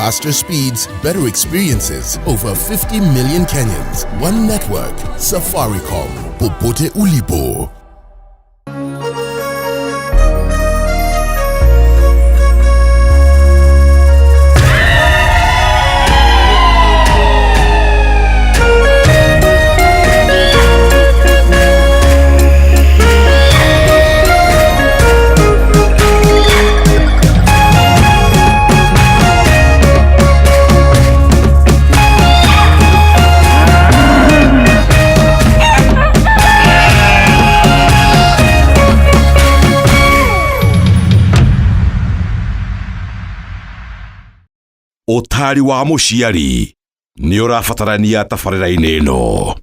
Faster speeds, better experiences. Over 50 million Kenyans. One network. Safaricom. Popote ulipo. Otari wa muciari ni urafatarania tabarĩra-inĩ ĩno.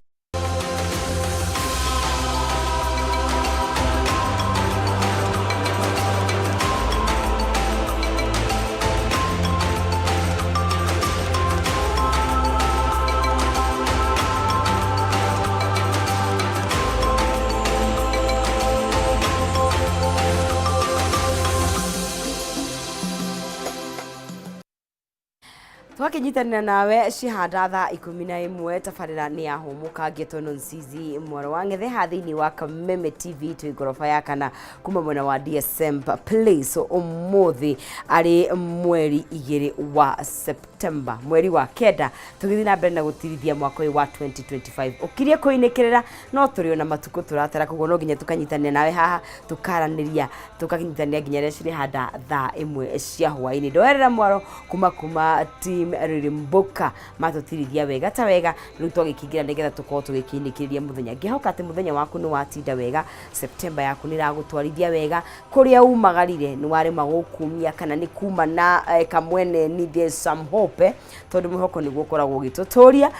Twakinyitana nawe cihanda thaa 11 tabarĩra nĩ yahũmũka Ngĩtono Nzizi mwaro wa Ng'ethe thĩinĩ wa Kameme TV twĩ ngoroba ya kana kuma mwena wa DSM Place ũmũthĩ arĩ mweri 2 wa September mweri wa kenda tũgĩthiĩ na mbere na gũtirithia mwaka ũyũ wa 2025 ũkirie kũinĩkĩrĩra no tũrĩ ona matukũ tũratara koguo no nginya tũkanyitania nawe haha tũkaranĩria tũkakinyitanĩra nginya rĩrĩa cirĩhanda thaa 1 cia hwaĩ-inĩ ndoerera mwaro kuma team Ririmboka matutirithia wega ta wega rĩu twagĩkĩingĩra nĩgetha tũkorwo tũgĩkĩinĩkĩrĩria mũthenya ngĩhoka atĩ mũthenya waku nĩ watinda wega September yaku nĩ ragũtwarithia wega kũrĩa umagarire nĩ warema gũkumia kana nĩ kuma na kamwene ni there's some hope tondũ mwĩhoko nĩguo ũkoragwo ũgĩtũtũria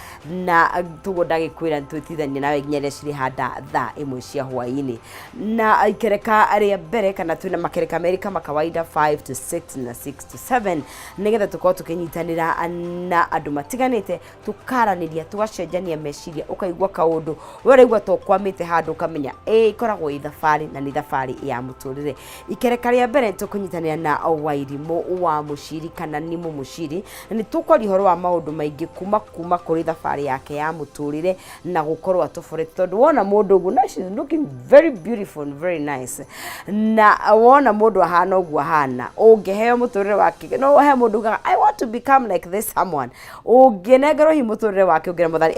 na tũguo ndagĩkwĩra twĩtithanie nawe nginya rĩrĩa cirĩhanda thaa 1 cia hwaĩ-inĩ na ikereka arĩa mbere kana twĩna makereka merĩ kama kawaida 5 to 6 na 6 to 7 nĩgetha tũkorwo tũkĩnyitanĩra na andũ matiganĩte tũkaranĩria tũgacenjania meciria ũkaigua kaũndũ ũraigua to kwamĩte handũ ũkamenya ikoragwo i thabarĩ na nĩ thabarĩ ya mũtũrĩre ikereka rĩa mbere tũkũnyitanĩra na Wairimũ wa Mũciri kana Nimo Mũciri nĩ tũkwaria ũhoro wa maũndũ maingĩ kuma kũrĩ thabarĩ yake ya mũtũrĩre na gũkorwo atũborete tondũ wona mũndũ ũguo she's looking very beautiful and very nice na wona mũndũ ahana ũguo ahana ũngĩheo mũtũrĩre wake no he mũndũ ugaga I want to become like this someone ũngĩnengerwo hi mũtũrĩre wake ũngĩra mũthari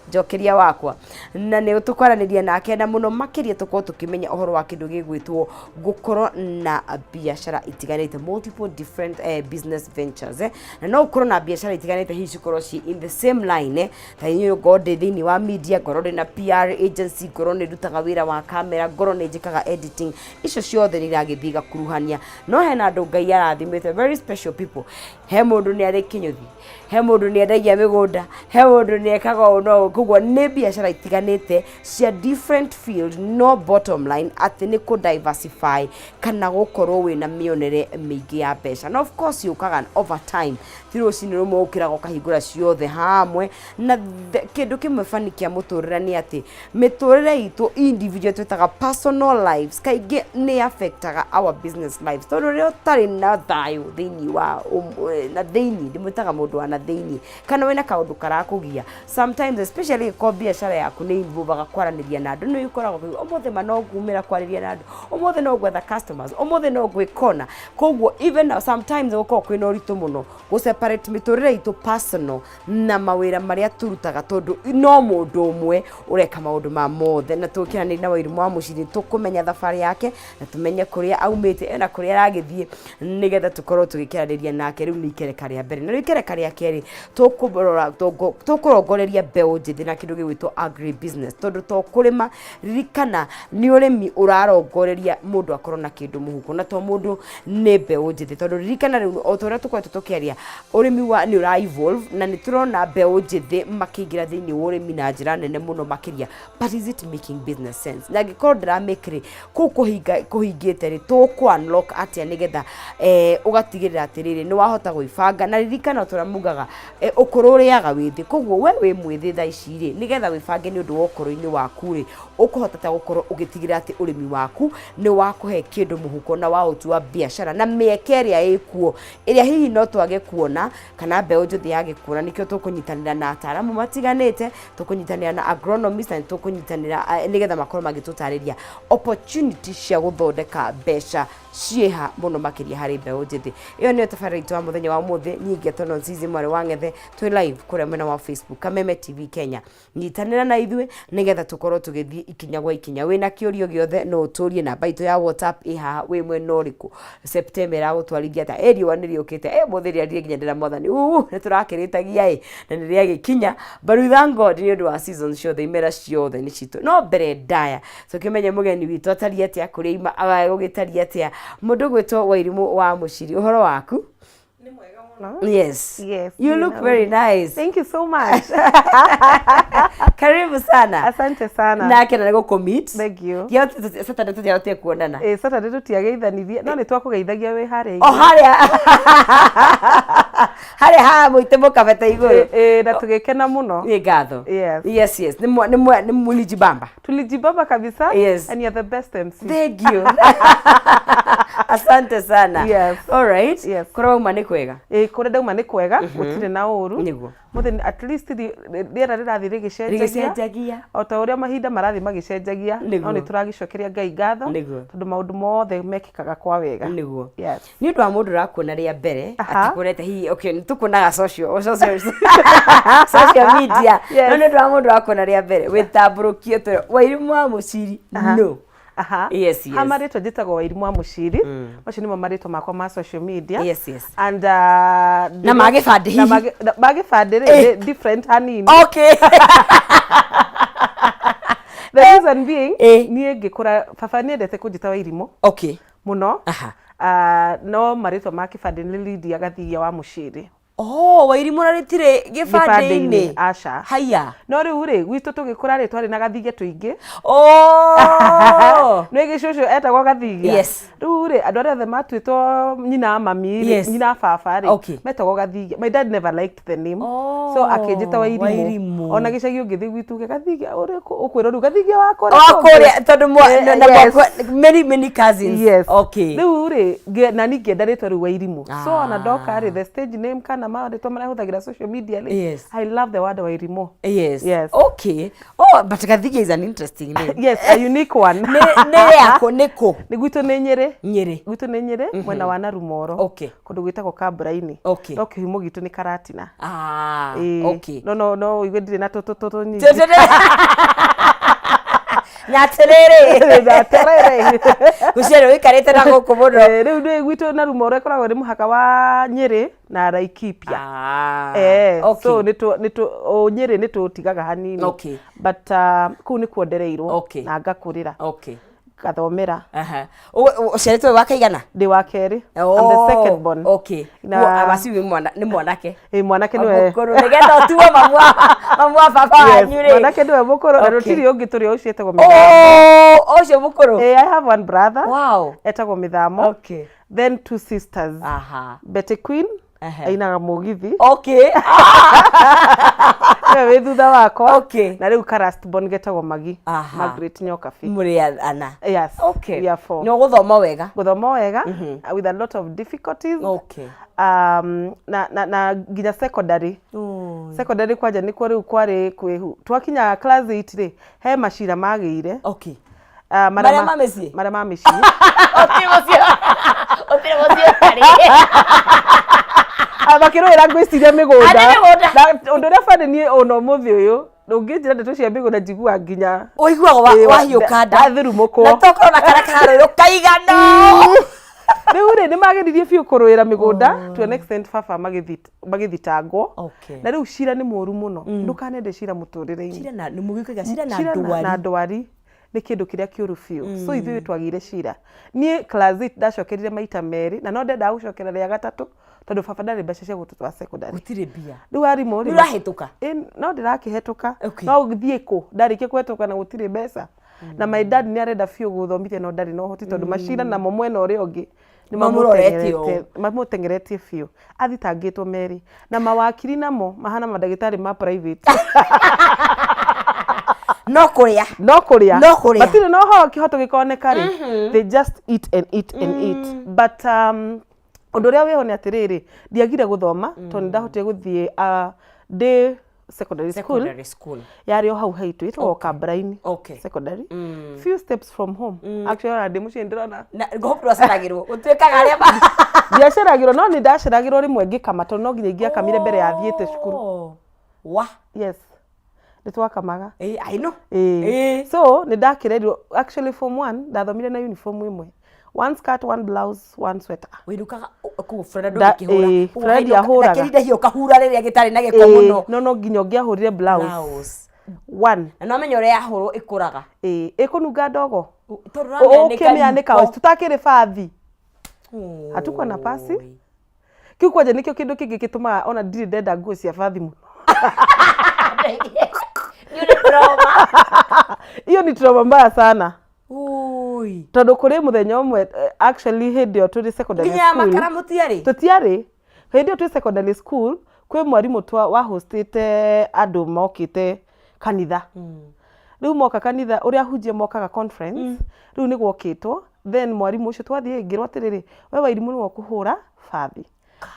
njokeria wakwa na nĩ tũkwaranĩria nake na mũno makĩria tũkorwo tũkĩmenya ũhoro wa kĩndũ gĩgwĩtwo gũkorwo na biacara itiganĩte multiple different business ventures na no ũkorwo na biacara itiganĩte hihi cikorwo ci in the same line ta inyuĩ ngorwo ndĩ thĩinĩ wa media ngorwo ndĩ na PR agency ngorwo nĩ ndutaga wĩra wa kamera ngorwo nĩ njĩkaga editing icio ciothe nĩ iragĩthiĩ gakuruhania no hena andũ Ngai arathimĩte very special people he mũndũ nĩ arĩ kĩnyũthi he mũndũ nĩ endagia mĩgũnda he mũndũ nĩ ekaga ũno koguo nĩ biacara itiganĩte cia different field no bottom line atĩ nĩ kũ diversify kana gũkorwo wĩna mĩonere mĩingĩ ya mbeca na of course yũkaga over time ti rũcinĩ rũmwe ũkĩraga ũkahingũra ciothe hamwe na kĩndũ kĩmwe bani kĩa mũtũrĩre nĩ atĩ mĩtũrĩre itũ individual twĩtaga personal lives kaingĩ nĩ affectaga our business lives tondũ rĩrĩa ũtarĩ na thayũ thĩinĩ wa na thĩinĩ ndĩmwĩtaga mũndũ wa na thĩinĩ kana wĩna kaũndũ karakũgia sometimes especially ko biacara yaku nĩ involvaga kwaranĩria na andũ nĩ ikoragwo ũmũthĩ ma no ngumĩra kwarĩria na andũ ũmũthĩ no gwetha customers ũmũthĩ no gwĩkona koguo even now sometimes gũkorwo kwĩna ũritũ mũno gũseparate mĩtũrĩre itũ personal na mawĩra marĩa turutaga tondũ no mũndũ ũmwe ũreka maũndũ ma mothe na tũkĩranĩria na Wairimũ wa Mũciri tũkũmenya thabarĩ yake na tũmenye kũrĩa aumĩte na kũrĩa aragĩthiĩ nĩgetha tũkorwo tũgĩkĩranĩria nake rĩu nĩ ikereka rĩa mbere na rĩu ikereka rĩa kerĩ tũkũrongoreria mbeũ njĩthĩ na kĩndũ gĩgwĩtwo agri business tondũ to kũrĩma ririkana nĩ ũrĩmi ũrarongoreria mũndũ akorwo na kĩndũ mũhuko na to mũndũ nĩ mbeũ njĩthĩ tondũ ririkana rĩu o torĩa tũkoretwo tũkĩaria ũrĩmi wa nĩ ũra evolve na nĩ tũrona mbeũ njĩthĩ makĩingĩra thĩinĩ wa ũrĩmi na njĩra nene mũno makĩria but is it making business sense na angĩkorwo ndĩramake rĩ kũu kũhingĩte rĩ tũkũ unlock atĩa nĩgetha ũgatigĩrĩra atĩrĩrĩ nĩ wahota gwĩbanga na ririkana tũramugaga ũkorwo ũrĩaga wĩthĩ koguo we wĩ mwĩthĩ thaa ici ciri nigetha wibange ni undu wa ukoro-ini waku ri ukuhota ta gukorwo ugitigira ati urimi waku ni wakuhe kindu muhuko na wa utua biashara na mieke ria ikuo iria hihi no twage kuona kana mbeu njuthi yage kuona nikio tukunyitanira na ataramu matiganite tukunyitanira na agronomist na tukunyitanira nigetha makorwo magitutariria opportunity cia guthondeka mbeca cieha muno makiria hari mbeu njuthi iyo ni tabarira itu wa muthenya wa muthi nyingi tono nzizi mwari wa ngethe twi live kure mwena wa Facebook Kameme TV Kenya nyitanira na ithwe nigetha tukorwo tugithii ikinya gwa ikinya wina kiurio giothe no uturie namba itu ya WhatsApp iha wi mwena uriku September ya gutwarithia ta eriwa niriukite muthiria rie nginya ndira mothani ni turakiritagia na niria gikinya but we thank God ni undu wa season ciothe imera ciothe ni citu no mbere ndaya so kimenye mugeni witu atari atia kuri ima agugitaria atia mundu gwitwo Wairimu wa Muciri uhoro waku ni mwega muno yes you look know. very nice Thank you so much. Karibu sana. Asante sana. Na kena nego commit. Thank you. Yote Saturday tutiagote kuonana. Saturday tutiageithanithia no ni twakugeithagia we hare. Haria. Haria ha muite mukabete iguru. Na tugekena muno. Ni gatho. Yes. Ni mulijibamba. Tulijibamba kabisa. Yes. And you're the best MC. Thank you. Asante sana. Yes. All right. Yes. Kora uma ni kwega. Kore dauma ni kwega gutire na uru. Niguo. Muthe at least riera rirathi rigicenjagia. O ta uria mahinda marathi magicenjagia. No ni turagicokeria Ngai ngatho. Tondu maundu mothe mekikaga kwa wega. Niguo. Yes. Ni undu wa mundu rakuona ria mbere ati kurete hi okay ni tukunaga social media. No ni undu wa mundu rakuona ria mbere witamburukio tu Wairimu wa Muciri no. Yes. Hamaritwo njitagwo Wairimu wa Muciri. Macio nimo maritwo makwa ma social media. Yes. And na magibandi hihi magibandi ri different hanini. Okay. The reason being nie ngikura baba ni endete kunjita Wairimu. Okay. Muno. No maritwo ma kibandi ni Lydia Gathia wa Muciri. Wairimu raritire gibandi-ini aca haya no riu ri gwitu tugikura ri twari na gathige tuingi no gicucu etagwo Gathige riu ri andu aria othe matwitwo nyina mami nyina baba ri metagwo Gathige. My dad never liked the name so akinjita Wairimu ona gicagi ungithi gwitu Gathige uri ukwiro riu Gathige wakore tondu many cousins okay riu ri na ningienda ritwa riu Wairimu so ona ndoka ri the stage name kana maritwa marahuthagira social media ri I love the word Wairimu. Yes okay but Gathige is an interesting name. Yes, a unique one. ne yako niko ni gwitu ni Nyeri gwitu ni Nyeri mwena wa Narumoro okay kundu gwitagwo Kambura-ini no kihumo gitu ni Karatina. Okay no igwe ndire na toto nyingi nyaterere guciare wikarite na guku muno riu ndi gwitu Narumoro ikoragwo ri muhaka wa Nyeri na Laikipia. So nito Nyeri nitutigaga hanini but ku ni kuondereirwo na ngakurira gathomera uciaritwe wa kaigana ndi wa keri I'm the second born na abasi ni mwanake mwanake niwe mukuru nigetha utuo mamwa baba wanyu ri mwanake niwe mukuru na rutiri ungi turi ucietagwo ucio mukuru I have one brother wow etagwo Mithamo then two sisters Betty Queen ainaga mugithi we thutha wakwa na riu karast born getagwo Magi Margaret Nyokabi muri ana yes we are four no guthoma wega with a lot of difficulties na nginya secondary kwanja ni riu kwari kwihu twakinya class 8 ri he macira magire maria mameci kari abakirwira ngwiciria migunda undu uria bani ni ono muthi uyu ndunginjira ndeto cia migunda njigua nginya uiguaga wahiuka ndathirumukwo na tokoro na karakaro kaigana riu ri ni magiririe biu kurwira migunda to an extent baba magithitangwo na riu cira ni moru muno ndukanende cira muturire-ini cira ni mugikaga cira na ndwari ni kindu kiria kiuru fiu so ithui twagire cira nie class 8 ndacokerire maita meri na no ndenda gucokera ria gatatu tondu baba ndari mbeca cia gututwa secondary gutire bia riu arimu ri urahituka no ndirakihetuka no githie ku ndarikie kwetuka na gutire mbeca na my dad ni arenda fiu guthomithia no ndari no hoti tondu macira na mo mwena uria ungi ni mamutengeretie fiu athitangitwo meri na mawakiri namo mahana madagitari ma private no kuria batire no ho kihoto gikoneka ri they just eat and eat and eat but undu ria weho ni atiriri ndiagire guthoma to ndahote guthie day secondary school yari o hau haitu itwo Kabraini secondary few steps from home actually ndi muci ndirona na gohopro aceragirwo utwekaga aria ndiaceragirwo no ni ndaceragirwo rimwe ngikama to no nginya ngiakamire mbere ya thiete cukuru yes nitwakamaga I know so ni ndakirerirwo actually form 1 ndathomire na uniform imwe one skirt one blouse one sweater wirukaga ku Fred ahuraga kirida hiyo kahura riria gitari na giko muno no nginya ngiahurire blouse one na no menyo ria huru ikuraga ikununga ndogo ukimianika tutakire bathi hatukwa na pasi kiu kwaje nikio kindu kingi gituma ona ndiri ndenda nguo cia bathi muno iyo ni trauma mbaya sana tondu kuri muthenya umwe actually hindi o turi secondary school nginya makara tutiari hindi o turi secondary school kwi mwarimu wa hostite andu mokite kanitha riu moka kanitha uria hunjie mokaga conference riu ni gwokitwo then mwarimu ucio twathie ngirwa atiriri we Wairimu ni wokuhura bathi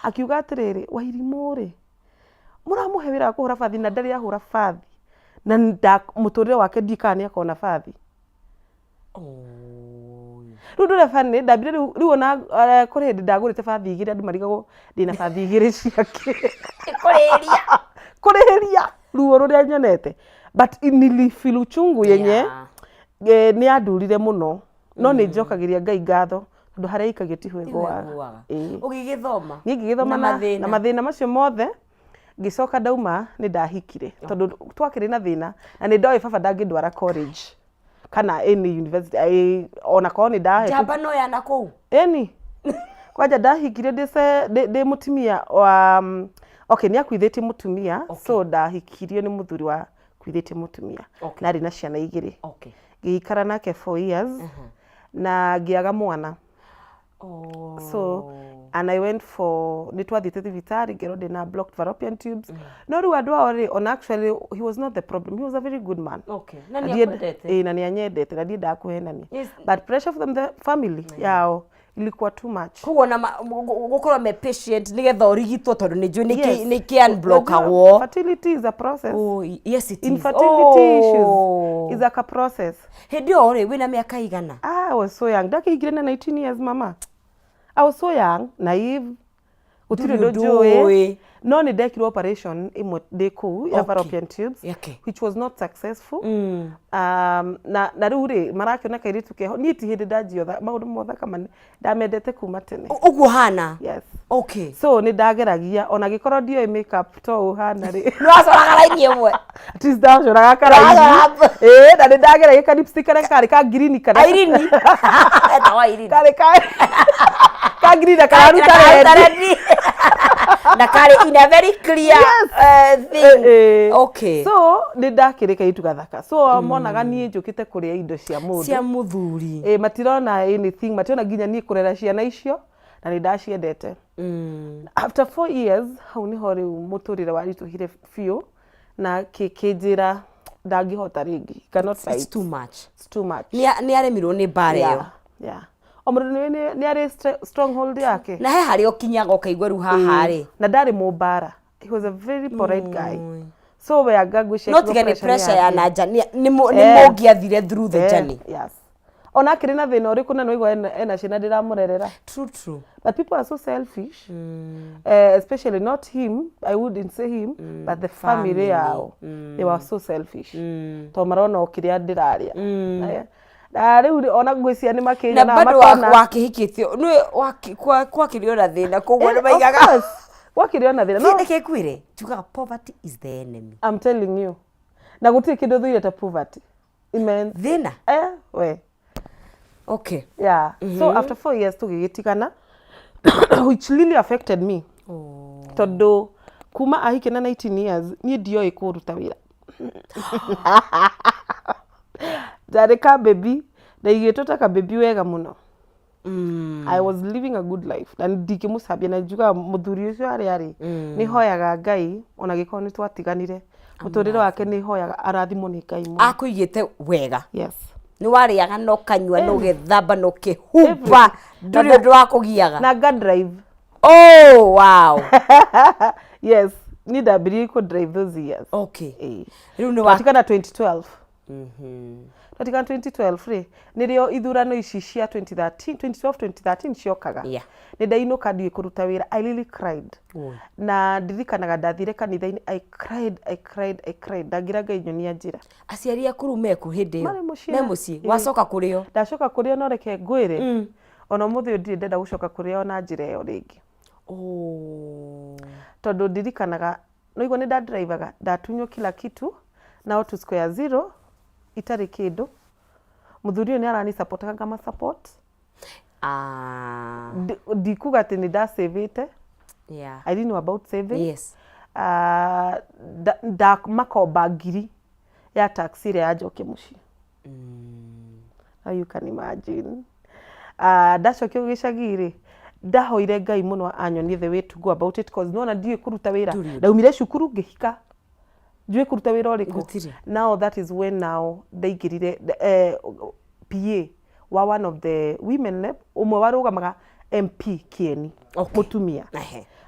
akiuga atiriri Wairimu ri muramuhe wira wa kuhura bathi na ndari ya hura bathi na muturire wake ndikani akona bathi Rudu fani ndabire riu ona kuri hindi ndagurite bathi igire andu marigago ndina bathi igire ciake kuriria ruo ruria nyonete but nilifeel uchungu yenye ni andurire muno no ni njokagiria Ngai ngatho tondu haria ikagitihwe gwa ugigithoma na mathina macio mothe ngicoka ndauma ni ndahikire tondu twakiri na thina na ni ndoi baba ndangindwara college kana any university ona ko ni ndahe jamba no yana kou kwaja ndahikire ndi mutumia wa ni akwithitie mutumia so ndahikirio ni muthuri wa kwithitie mutumia na ari na ciana igiri ngikara nake 4 years na ngiaga mwana so and I went for nitwathite thibitari ngero ndina blocked fallopian tubes no ru andu ori on actually he was not the problem, he was a very good man na ni anyendete na ndienda kuhenania but pressure from the family yao ilikuwa too much kuona gukora me patient nigetha urigitwo tondu ni njui ni can block awo fertility is a process yes it is infertility issues is a process hindi ori wina miaka igana I was so young ndakigire na 19 years mama I was so young naive utire ndojoi no ni dekiro operation imwe deku ya fallopian tubes which was not successful na ruri marakio kairitu keho niti hindi ndajiotha maundu mothe kama ndamendete kuma tene uguo hana yes so ni ndageragia ona gikorwo dio makeup to hana ri no acoraga raini imwe at least ndacoraga karaini na ni ndageragia ka lipstick kare ka green kana irini eta wa irini kare ka green ka red na kare in a very clear thing so ni ndakirika itu gathaka so monaga nie njukite kuria indo cia muthuri matirona anything matirona nginya nie kurera ciana icio na ni ndaciendete after 4 years hau ni hori muturire warituhire fiu na kikinjira ndangihota ringi cannot fight it's too much ni aremirwo ni bare yo omuru ni ari stronghold yake na he hari okinyaga ukaigwa ru haha ri na ndari mubara he was a very polite guy so we agagwisha not get pressure ya naja ni mogiathire through the journey yes ona kirina thina uriku na noigwa ena cina ndiramurerera true but people are so selfish especially not him I wouldn't say him but the family yao they were so selfish to marona okiria ndiraria riu ona ngwisia ni makinya na makona wakihikitio ni kwakiriona thina kugwa ni maigaga wakiriona thina no nikekwire tuga poverty is the enemy I'm telling you na guti kindu thuire ta poverty immense thina we yeah so after 4 years tugigitigana which really affected me todo kuma ahike na 19 years ni dio ikuruta wira Dareka baby na igitota ka baby wega muno I was living a good life na ndikimusabia na juga muthuri ucio ari ni hoyaga Ngai ona gikoni twatiganire muturire wake ni hoyaga arathimo ni Ngai mu akuigite wega yes ni wariaga no kanywa no gethamba no kihumba nduri ndu wakugiaga na ga drive oh wow yes ni ndambiri ku drive those years okay riu ni watikana 2012 katika 2012 nirio ithurano ici cia 2013 ciokaga ni ndainuka ndie kuruta wira I really cried na ndirikanaga ndathire kanitha-ini I cried ndagira Ngai nyonia njira aciari akuru meku hindi me muci wacoka kurio ndacoka kurio no reke ngwire ona muthi ndire ndenda gucoka kurio na njira yo ringi tondu ndirikanaga no igwa ni ndadrivaga ndatunyo kila kitu na Auto Square Zero itari kindu muthurio ni arani supportaga kama support ndikuga ati ni da savete I didn't know about saving yes da makomba ngiri ya taxi ria ajoke muci you can imagine ndacokio gicagiri ndahoire Ngai muno anyonie the way to go about it because nona ndiye kuruta wira ndaumire cukuru ngihika njue kuruta wira uriku now that is when now ndaigirire PA wa one of the women rep umwe warugamaga MP Kieni mutumia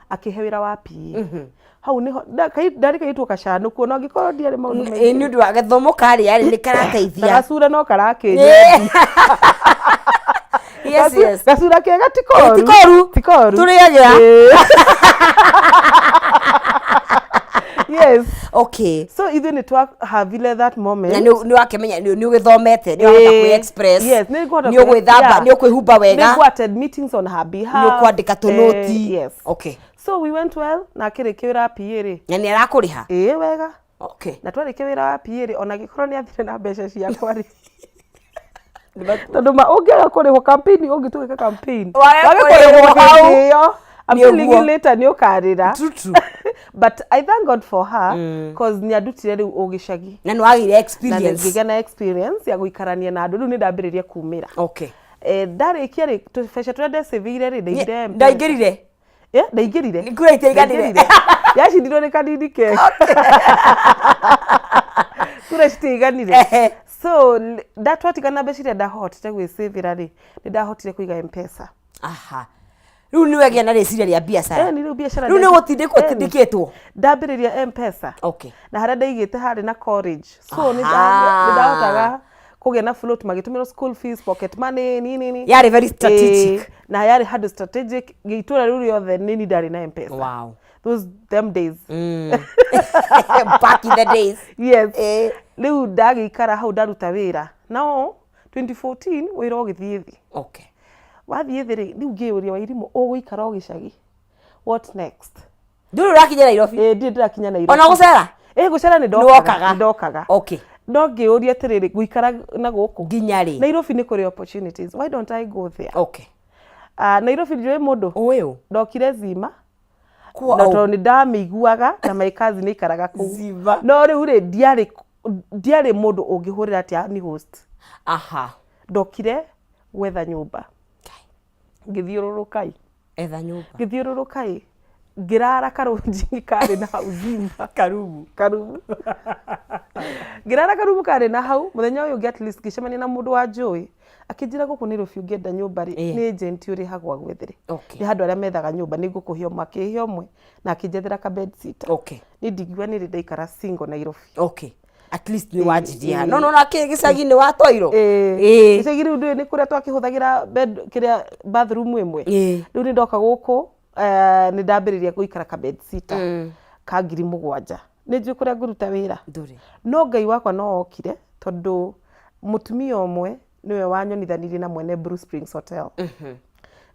akihe wira wa PA hau niho ndari kaitwo kacanu kuona ngikorwo ndiare maundu mengi ni ndu agathomo kari ari ni karateithia gacura no karake yes gacura kega tikoru turiagira yes okay so even it work have that moment ni wakemenya ni ugithomete ni wahota ku express yes ni ugwithamba ni ukwihumba wega ni attend meetings on her behalf ni ukwandika tonoti yes okay so we went well na kirikira PA ri na ni arakuriha wega okay na twarikira wa PA ri ona gikorwo ni athire na mbeca ciakwa ri tondu ma ungiaga kuriho campaign ungituika campaign wage kuriho I'm telling you later ni ukarira true but I thank God for her cause ni adutire riu ugicagi na ni wagire experience na ngigana experience ya guikarania na andu riu ni ndambiriria kumira okay ndarikia ri tufeca twende civile ri ndaingirire ndaingirire ni kura itiganire yacindirwo ni kanini ke kura citiganire so ndatwatigana mbeca ndahotire gwicivira ri ni ndahotire kuiga M-Pesa riu ni wegia na reciria ria biacara ni riu biacara riu ni gutindikwo tindikitwo ndambiriria M-Pesa okay na haria ndaigite hari na college so ni ndahotaga kugia na float magitumira school fees pocket money nini yari very strategic na yari hard strategic gitura riu yothe nini ndari na M-Pesa wow those them days back in the days yes riu ndagikara hau ndaruta wira no 2014 wira ugithie thi okay wathie thi riu ngiuria Wairimu uguikara ugicagi what next nduru rakinya Nairobi ndirakinya Nairobi ona gucera gucera ni ndokaga okay no ngiuria atiriri guikara na guku nginya ri Nairobi ni kuri opportunities why don't I go there okay Nairobi njui mundu uyu ndokire Zima na to ni ndamiguaga na my cousin ikaraga ku Zima no riu ri ndiari mundu ungihurira atia ni host ndokire wetha nyumba ngithiururukai etha nyumba ngithiururukai ngirara karunji kari na hau Zima karubu ngirara karubu kari na hau muthenya uyu get list gicemania na mundu wa njui akijira guku ni rufiu ngenda nyumba ri ni agent uri hagwa gwethire ni handu aria methaga nyumba ni ngukuhio makihio mwe na akijethera ka bed sitter ni ndigwa ni ndaikara single Nairobi at least ni wajiria no na gicagi ni watoiro gicagi riu ndi ni kuria twakihuthagira bed kiria bathroom imwe riu ni ndoka guku ni ndambiriria guikara ka bed sitter ka 7,000 ni njui kuria nguruta wira no Ngai wakwa no okire tondu mutumia omwe niwe wanyonithanirie na mwene Blue Springs Hotel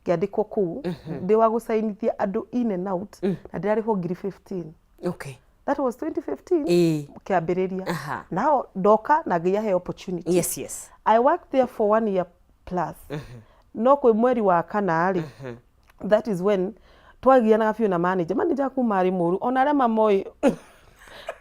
ngiandikwo kuu ndi wa gusainithia andu in and out na ndirarihwo 15,000 that was 2015 kiambiriria now ndoka na ngiahe opportunity yes I worked there for 1 year plus no kwi mweri wa kanari that is when twagiana biu na manager kuma ari muru ona aria mamoi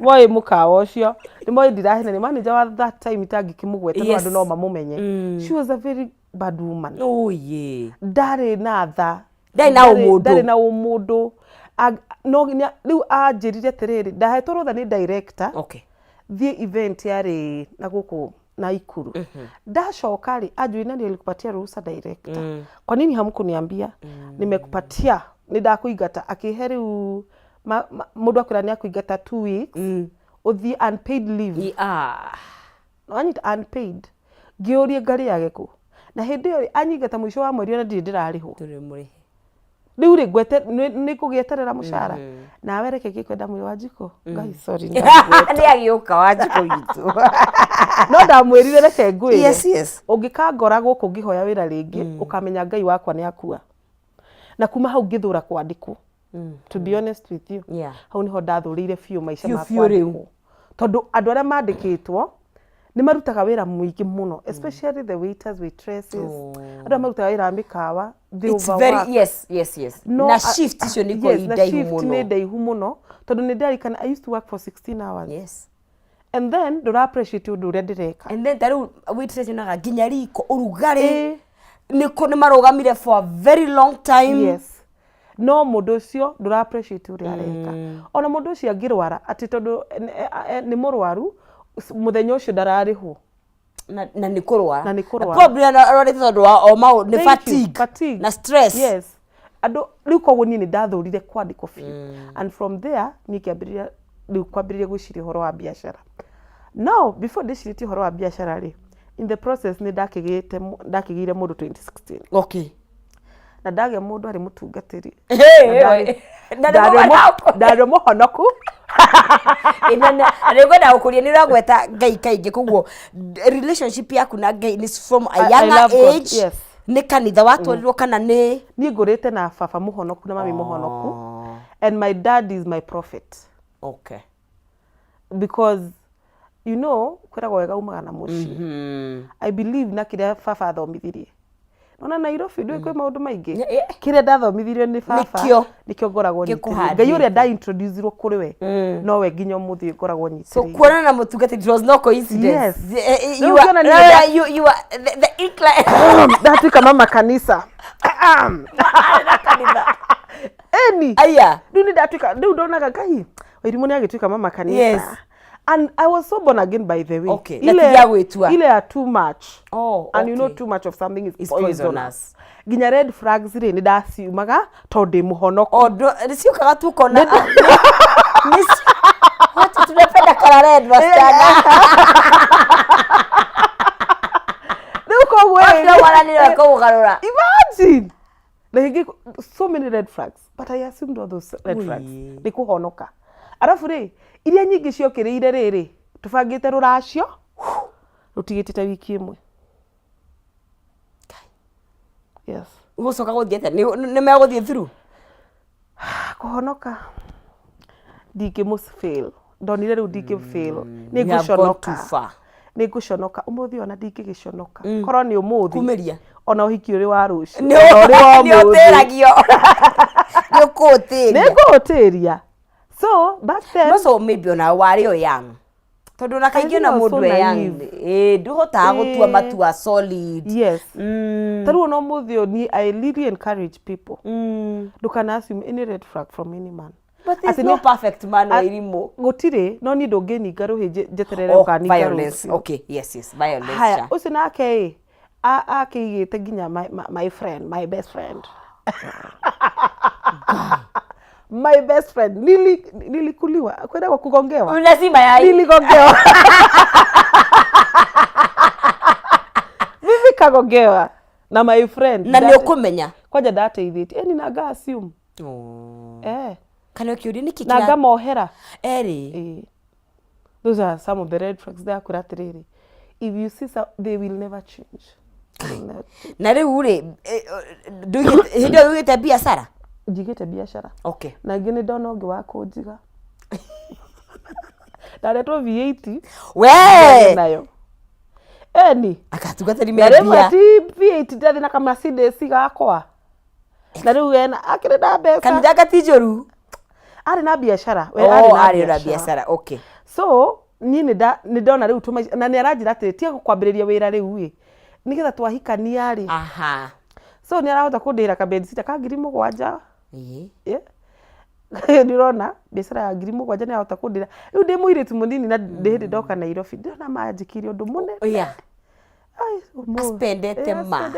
moi mukawa ucio ni moi ndirahena ni manager wa that time itangikimugweta no andu no mamumenye she was a very bad woman ndari ndari na tha ndari na umudu no riu anjirire tiriri ndahetwo rutha ni director okay thie event yari na guku na Ikuru ndacoka ri anjui nani alikupatia ruhusa director kwa nini hamkuniambia nimekupatia nindakuingata akihe riu mundu akwira ni akuingata 2 weeks uthie unpaid leave no anyita unpaid ngiurie ngari yake ku na hindi yo anyingata mwisho wa mweri na ndirarihwo turi muri riu ri gwete ni kugieterera mushara na wereke gikwenda mwiri wa Njiko ngai sorry ni agiuka wa Njiko gitu no ndamwirire reke ngwire yes ungikangora guku ngihoya wira ringi ukamenya ngai wakwa ni akua na kuma hau ngithura kwandikwo to be honest with you hau niho ndathurire fiu maisha makwa tondu andu aria mandikitwo ni marutaga wira muingi muno especially the waiters waitresses andu marutaga wira mikawa it's very yes no, na shift icio ni ko idai muno ni ndaihu muno tondu ni ndarikana I used to work for 16 hours yes and then ndura appreciate undu uria ndireka and then taru waitress naga nginya riko urugari ni marugamire for a very long time yes no mundu ucio ndura appreciate uria areka ona mundu ucio angirwara ati tondu ni murwaru muthenya ucio ndararihwo na ni kurwa problem already tondu o mau ni fatigue na stress yes ando riu koguo ni ndathurire kwandiko fiu and from there ni kiambiriria riu kwambiriria gwiciria horo wa biashara now before ndiciriti horo wa biashara ri in the process ni ndakigire mundu 2016 okay na ndage mundu ari mutungatiri ndari muhonoku inana regona ukuria ni ragweta ngai kaingi kuguo relationship yaku na ngai is from a younger age yes ni kanitha watwarirwo kana ni ngurite na baba muhonoku na mami muhonoku and my dad is my prophet okay because you know kwera gwega umaga na muci I believe na kiria baba athomithirie nona Nairobi ndwe kwe maundu maingi kiria ndathomithirio ni baba nikio ngoragwo nyitire ngai uria nda introducerwo kuri we no we nginya muthi ngoragwo nyitire so kuona na mutugati it was no coincidence you are the incline ndatuika mama kanisa eni aya ndu ndatuika ndu ndonaga ngai wairimu ni agituika mama kanisa yes and I was so born again by the way okay ile are too much okay. And you know too much of something is poisonous ginya red flags ri ni ndasiumaga tondu muhonoko nisiukaga tu kona watu tunapenda kala red wasichana nuko wewe ndio wala ni kugarura imagine like so many red flags but I assumed all those red flags ni kuhonoka arafu ri iria nyingi ciokiriire riri tubangite ruracio rutigitite wiki imwe yes ugocoka guthiete ni meguthie through kuhonoka fail ndonire riu fail ni nguconoka umuthi ona ndingigiconoka korwo ni umuthi kumiria ona uhiki uri wa rucio ni uteragio ni gutiria so back then so maybe ona wari o young tondu na kaingi na mundu young nduhotaga gutua matua solid yes taru no muthio ni I really encourage people ndukana assume any red flag from any man but it's no perfect man wairimu gutire no ni ndungeni ngaruhi jeterere ukani violence okay yes violence haya ucio nake akigite ginya my friend my best friend my best friend nilikuliwa kwenda kwa kugongewa unasema yai niligongewa vivi kagongewa na my friend na ni ukumenya kwaja ndateithite ni naga assume kana kiuri ni kikira naga mohera those are some of the red flags that kuratiriri if you see they will never change na riu ri hindo ugite biashara njigite biashara okay na ngine ndona ungi wa kunjiga ndaretwo V8 we nayo eni akatugatari media V8 ndathi na kama Mercedes gakwa na riu ena akirenda mbeca kanitha gatijoru ari na biashara we ari na biashara okay so ni ndona riu na ni aranjira ati tie kwambiriria wira riu wi nigetha twahikania ri aha so ni arahota kundira ka bed sita ka 7,000 yeah ndirona biacara ya 7,000 ni ahota kundira riu ndi muiritu munini na ndi ndoka Nairobi ndirona manjikire undu munene spendete ma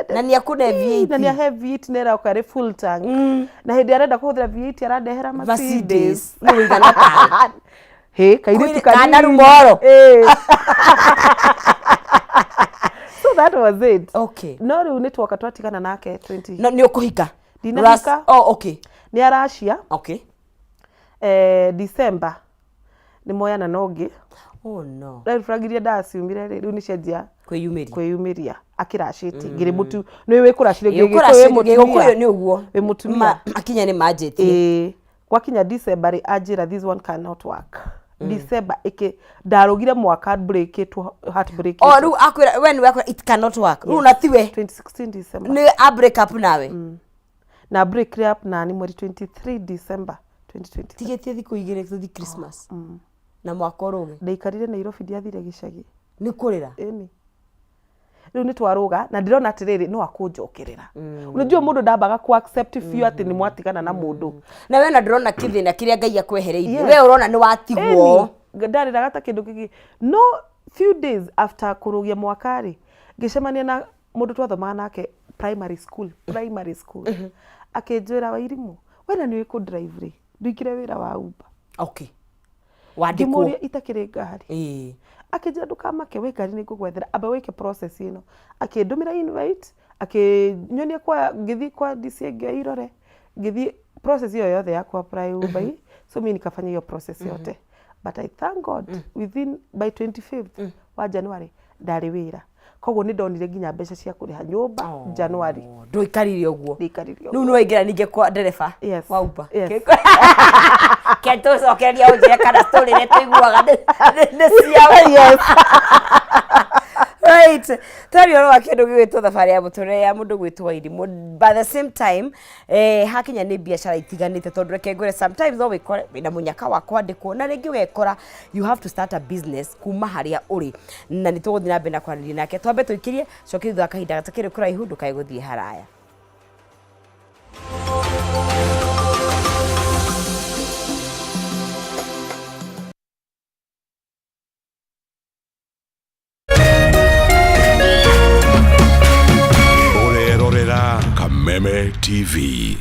na ni akune V8 na ni V8 nera ukare full tank na hindi arenda kuhuthira V8 arandehera Mercedes no igana ta he kairitu kana rumoro so that was it. Okay. No riu ni twoka twatigana nake 20 no ni ukuhika dinahika okay ni arashia okay December ni moyana nogi no rĩu fragiria ndaciumire rĩu ni cenjia kwiyumiria akirashiti ngirimutu ni wikurashire ngigukuyo ni uguo we mutumia akinya ni majeti gwakinya December ajira this one cannot work December ndarugire mwaka heartbreak riu akwira when we it cannot work riu na tiwe 2016 December ni a break up nawe na break up na ni mweri 23 December 2020 tigetie thiku igire tuthi Christmas na mwaka uruge ndaikarire Nairobi ndiathire gicagi ni kurira riu ni twaruga na ndirona atiriri no akunjokerera unajua mundu ndambaga ku accept few ati ni mwatigana na mundu na we na ndirona kithina kiria Ngai akwehereirie we urona ni watigwo ndarira gata kindu kigi no few days after kurugia mwakari ngicemania na mundu twathomaga nake primary school akinjira Wairimu wena ni wiku drive ri ndikire wira wa Uber okay wandikwo itakire ngari akinjira ndukamake we ngari ni ngugwethera aba weke process ino akindumira invite akinyonia kwa ngithi kwa DC Irore ngithi process hiyo yothe ya kwa apply Uber so mimi nikafanya hiyo process yote but I thank God within by 25th wa January ndari wira koguo ni ndonire nginya mbeca cia kuriha nyumba January nduikaririe uguo nu no ingira ninge kwa ndereba wa Uber kento sokeria uje kana story ne tuiguaga ne cia right tari oro akindu gwitwo thabari ya mutore ya mundu gwitwo Wairimu by the same time hakinya ni biashara itiganite tondu reke ngure sometimes no wikore wina munyaka wa kwandikwo na ringi wekora you have to start a business kuma haria uri na ni tuguthina mbe na kwaniri nake twambe tuikirie coki thutha kahinda gatakire kuraihu ndukai guthie haraya Kameme TV.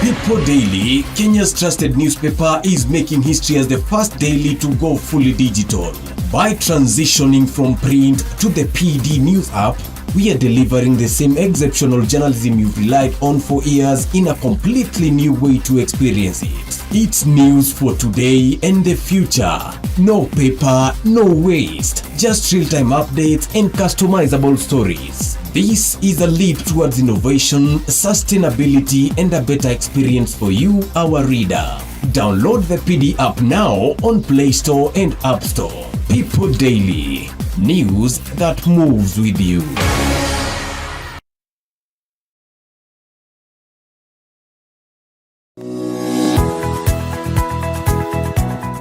People Daily, Kenya's trusted newspaper, is making history as the first daily to go fully digital. By transitioning from print to the PD News app, we are delivering the same exceptional journalism you've relied on for years in a completely new way to experience it. It's news for today and the future. No paper, no waste. Just real-time updates and customizable stories. This is a leap towards innovation, sustainability, and a better experience for you, our reader. Download the PD app now on Play Store and App Store. People Daily. News that moves with you.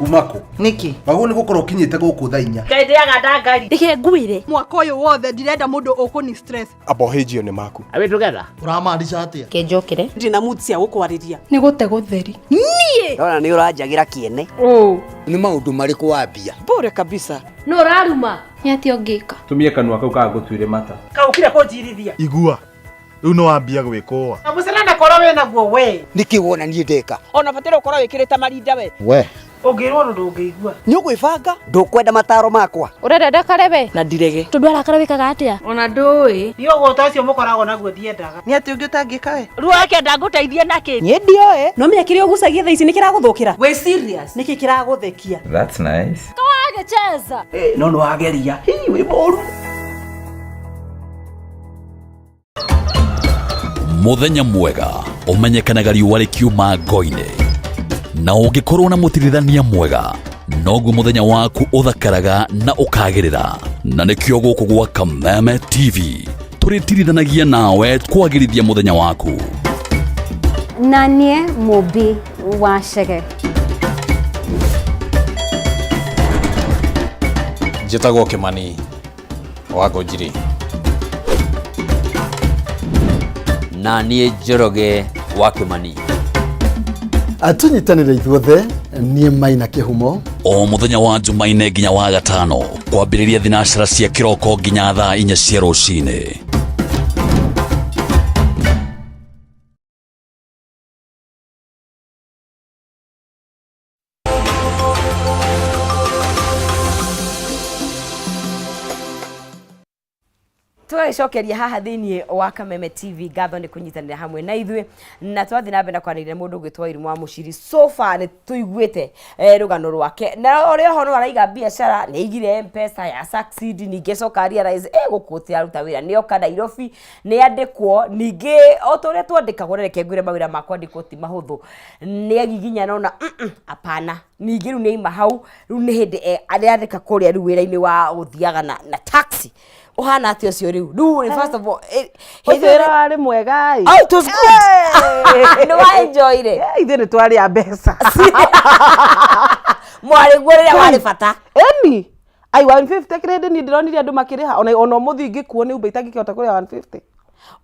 Umako niki bagu ni gukora ukinyite guku tha 4 ngendeaga ndangari ndike nguire mwaka uyu wothe ndirenda mundu ukuni stress abohejio ni maku awe together uramaanisha atia kenjokere ndina mutsia gukwariria ni gute gutheri nie ona ni uranjagira kiene ni maundu mariku wambia bure kabisa no raruma ni ati ongika tumie kanua kau ka gutwire mata kaukire kunjirithia igua riu no wambia gwikoa na mucerana koro we naguo we niki wona nie ndeka ona batire ukoro wikirite marinda we ungirwo ndungigua ni ugwibanga ndukwenda mataro makwa urenda ndakarebe na ndirege tundu arakara wikaga atia ona ndui ni ugota ucio mukoragwo naguo thiendaga ni ati ungi utangika we ruake ndaguteithie naki nie ndioe no menya kiri ugucagia tha ici nikiraguthukira we serious niki kiraguthekia that's nice kawagecheza no no ageria hi we moru Muthenya mwega umenyekanaga riũa rĩkiuma ngo-inĩ na ũngĩkorwo na mũtirithania mwega noguo muthenya waku ũthakaraga na ũkagĩrĩra na nĩkĩo gũkũ gwa Kameme TV tũrĩtirithanagia nawe kwagĩrithia muthenya waku. Nanie Mobi wa Chege njĩtagwo Kĩmani wa Ngũnjiri na niĩ Njoroge wa Kimani. Atunyitanire ithuothe nie Maina Kihumo. O muthenya wa Jumaine nginya wa Gatano kwambiriria thinashara cia kiroko nginya thaa 4 cia rucini. Twacokeria haha thiini wa Kameme TV gatho ni kunyitanira hamwe na ithuĩ na twathi na mbere kwarĩrĩria mũndũ ũgĩtwa Irimũ wa Mũciri. So far nĩ tũiguĩte rũgano rwake na ũrĩa ho no araiga biacara nĩ igire M-Pesa ya succeed ningĩ coka realize gũkũ tiraruta wĩra nĩ oka Nairobi nĩ andĩkwo ningĩ o ta ũrĩa twandĩkagwo reke ngwĩre mawĩra ma kwandĩkwo ti mahũthũ nĩ agiginya nona apana ningĩ rĩu nĩ ima hau rĩu nĩ hĩndĩ arĩandĩka kũrĩa rĩu wĩra-inĩ wa gũthiaga na taxi uhana atio cio riu first of all hithira wari mwega ai it was good no I enjoyed it ithe ni twari a mbeca mwari gwĩrĩra wari bata eni ai 150 credit ni ndironire andu makiriha ona muthingi kuo ni umbe itangikihota kuria 150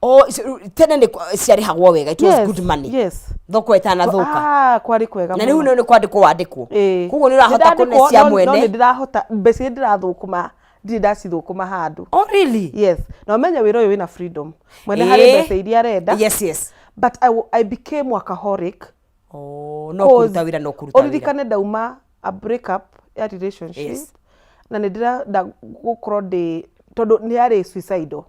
oh tena ni ciarihagwo wega it was good money yes thoko etana thuka kwari kwega na riu ni kwandikwo wandikwo koguo ni urahota kunecia mwene no ndirahota mbeca ndirathukuma ndacithukuma handu. Oh really? Yes. Na umenya wira uyu wina freedom. Mwene hari mbeca iria arenda. Yes. But I became workaholic. Oh, no kuruta wira no kuruta wira. Oririkane dauma a break up a relationship. Yes. Na ndira gukorwo ndi tondu ni ari suicidal.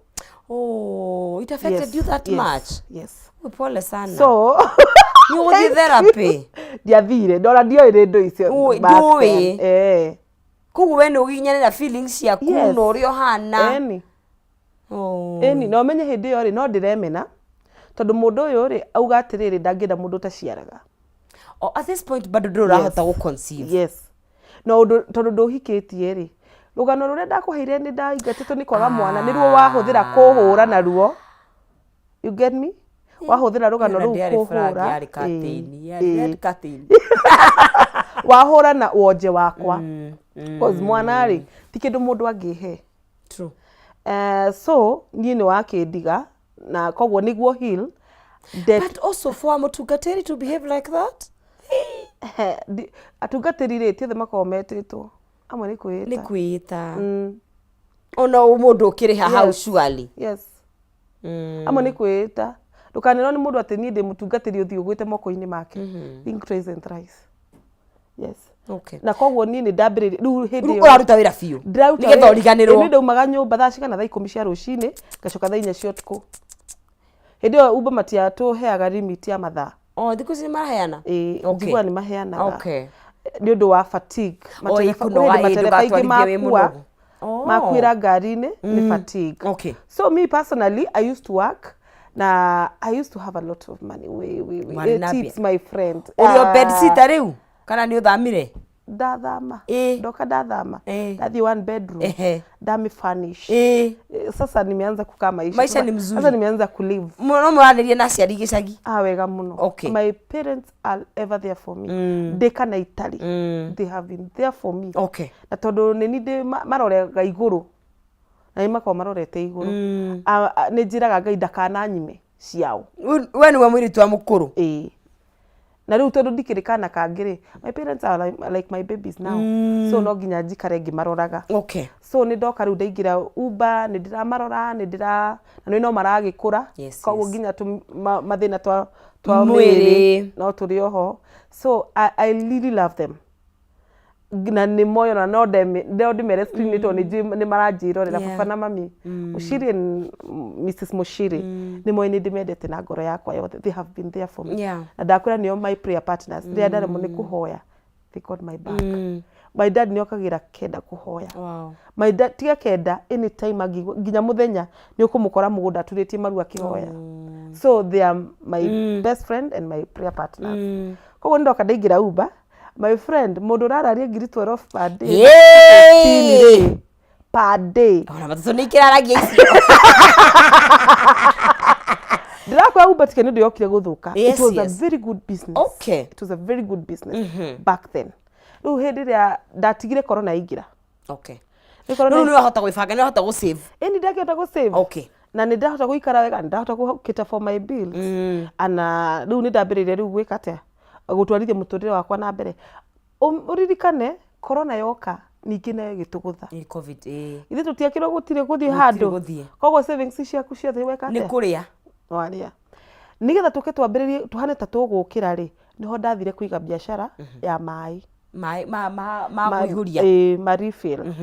Oh, it affected you that much? Yes. Pole sana. So you were therapy. Ndiathire ndora ndioire ndo icio. Ndui. Kugu we no ginyana feelings ya kuno rio hana eni eni no menye hindi yo ri no ndiremena tondu mundu uyu ri auga atiriri ndangenda mundu taciaraga at this point bado ndurahota go conceive yes no tondu nduhikitie ri rugano ruria ndakuheire ni ndaingatitwo ni kwaga mwana niruo wahuthira kuhura na ruo you get me wahuthira rugano ru kuhura yari katini wahura na wonje wakwa cause mwana ri ti kindu mundu angihe true so ni wakindiga na kogwo niguo heal but also for mutungatiri to behave like that atungatiri ri ti the makometitwo amwe ni kwita ona mundu ukiriha how surely yes amwe ni kwita ndukanero ni mundu ati ni ndi mutungatiri uthi ugwite moko-ini make think twice and thrice yes okay na kogwo ni ndambiriri riu hindi uraruta wira fiu nigetha uriganirwo ni ndaumaga nyumba thaa cigana thaa 10 cia rucini ngacoka thaa 4 cia utuku hindi yo uba matia tuheaga limit ya mathaa thiku ci maheana njigua ni maheanaga okay ni undu wa fatigue matereba ingi makwira ngari-ini ni fatigue okay so me personally I used to work na I used to have a lot of money it tips my friend urio bed sitter riu kana ni uthamire ndathama ndoka ndathama ndathi one bedroom ndami furnish sasa nimeanza kukaa maisha ni mzuri sasa nimeanza kulive no muranirie na ciari gicagi wega muno okay. My parents are ever there for me ndeka na itali they have been there for me okay na tondu ni ndi marorega iguru na ni makao marorete iguru ni njiraga Ngai ndakananyime ciao we ni wa mwiritu wa mukuru na riu tondu ndikirikana kangiri my parents are like my babies now so no nginya njikare ngimaroraga okay so ni ndoka riu ndaingira Uber ni ndiramarora ni ndira na no maragikura koguo nginya mathina twa mwiri no turi oho so I really love them na ni moyo na no ndimere screen to ni maranjirorera baba na mami Mushiri and Mrs Mushiri ni moyo ni ndimendete na ngoro yakwa yothe they have been there for me na ndakura nio my prayer partners they are mo ni kuhoya they got my back my dad ni okagira kenda kuhoya my dad tiga kenda anytime nginya muthenya ni ukumukora mugunda turitie maru akihoya so they are my best friend and my prayer partners koguo ndoka ndaingira Uber my friend mundu rararia 12 per day per day ona matatu ni kiraragia icio ndirakwa Uber tikene ndio yokire guthuka it was a very good business okay it was a very good business back then riu hindi ria ndatigire corona ingira okay riu ni wahota gwibanga ni wahota go save ni ndakihota go save okay na nä ndahota gå ikara wega nä ndahota gå kä for my bills ana rä u nä ndambä rä ria rä u gwä ka atä gå twarithia må tå rä re wakwa na mbere å ririkane korona yoka ningä nayo gä tå gå tha ithe tå tiakä rwo gå tirä gå thiä handå koguo savings ciaku ciothe weka atä nä kå rä a warä a nä getha tå ke twambä rä rie tå hane ta tå gå kä ra rä nä ho ndathire kå iga biacara ya maä ma refill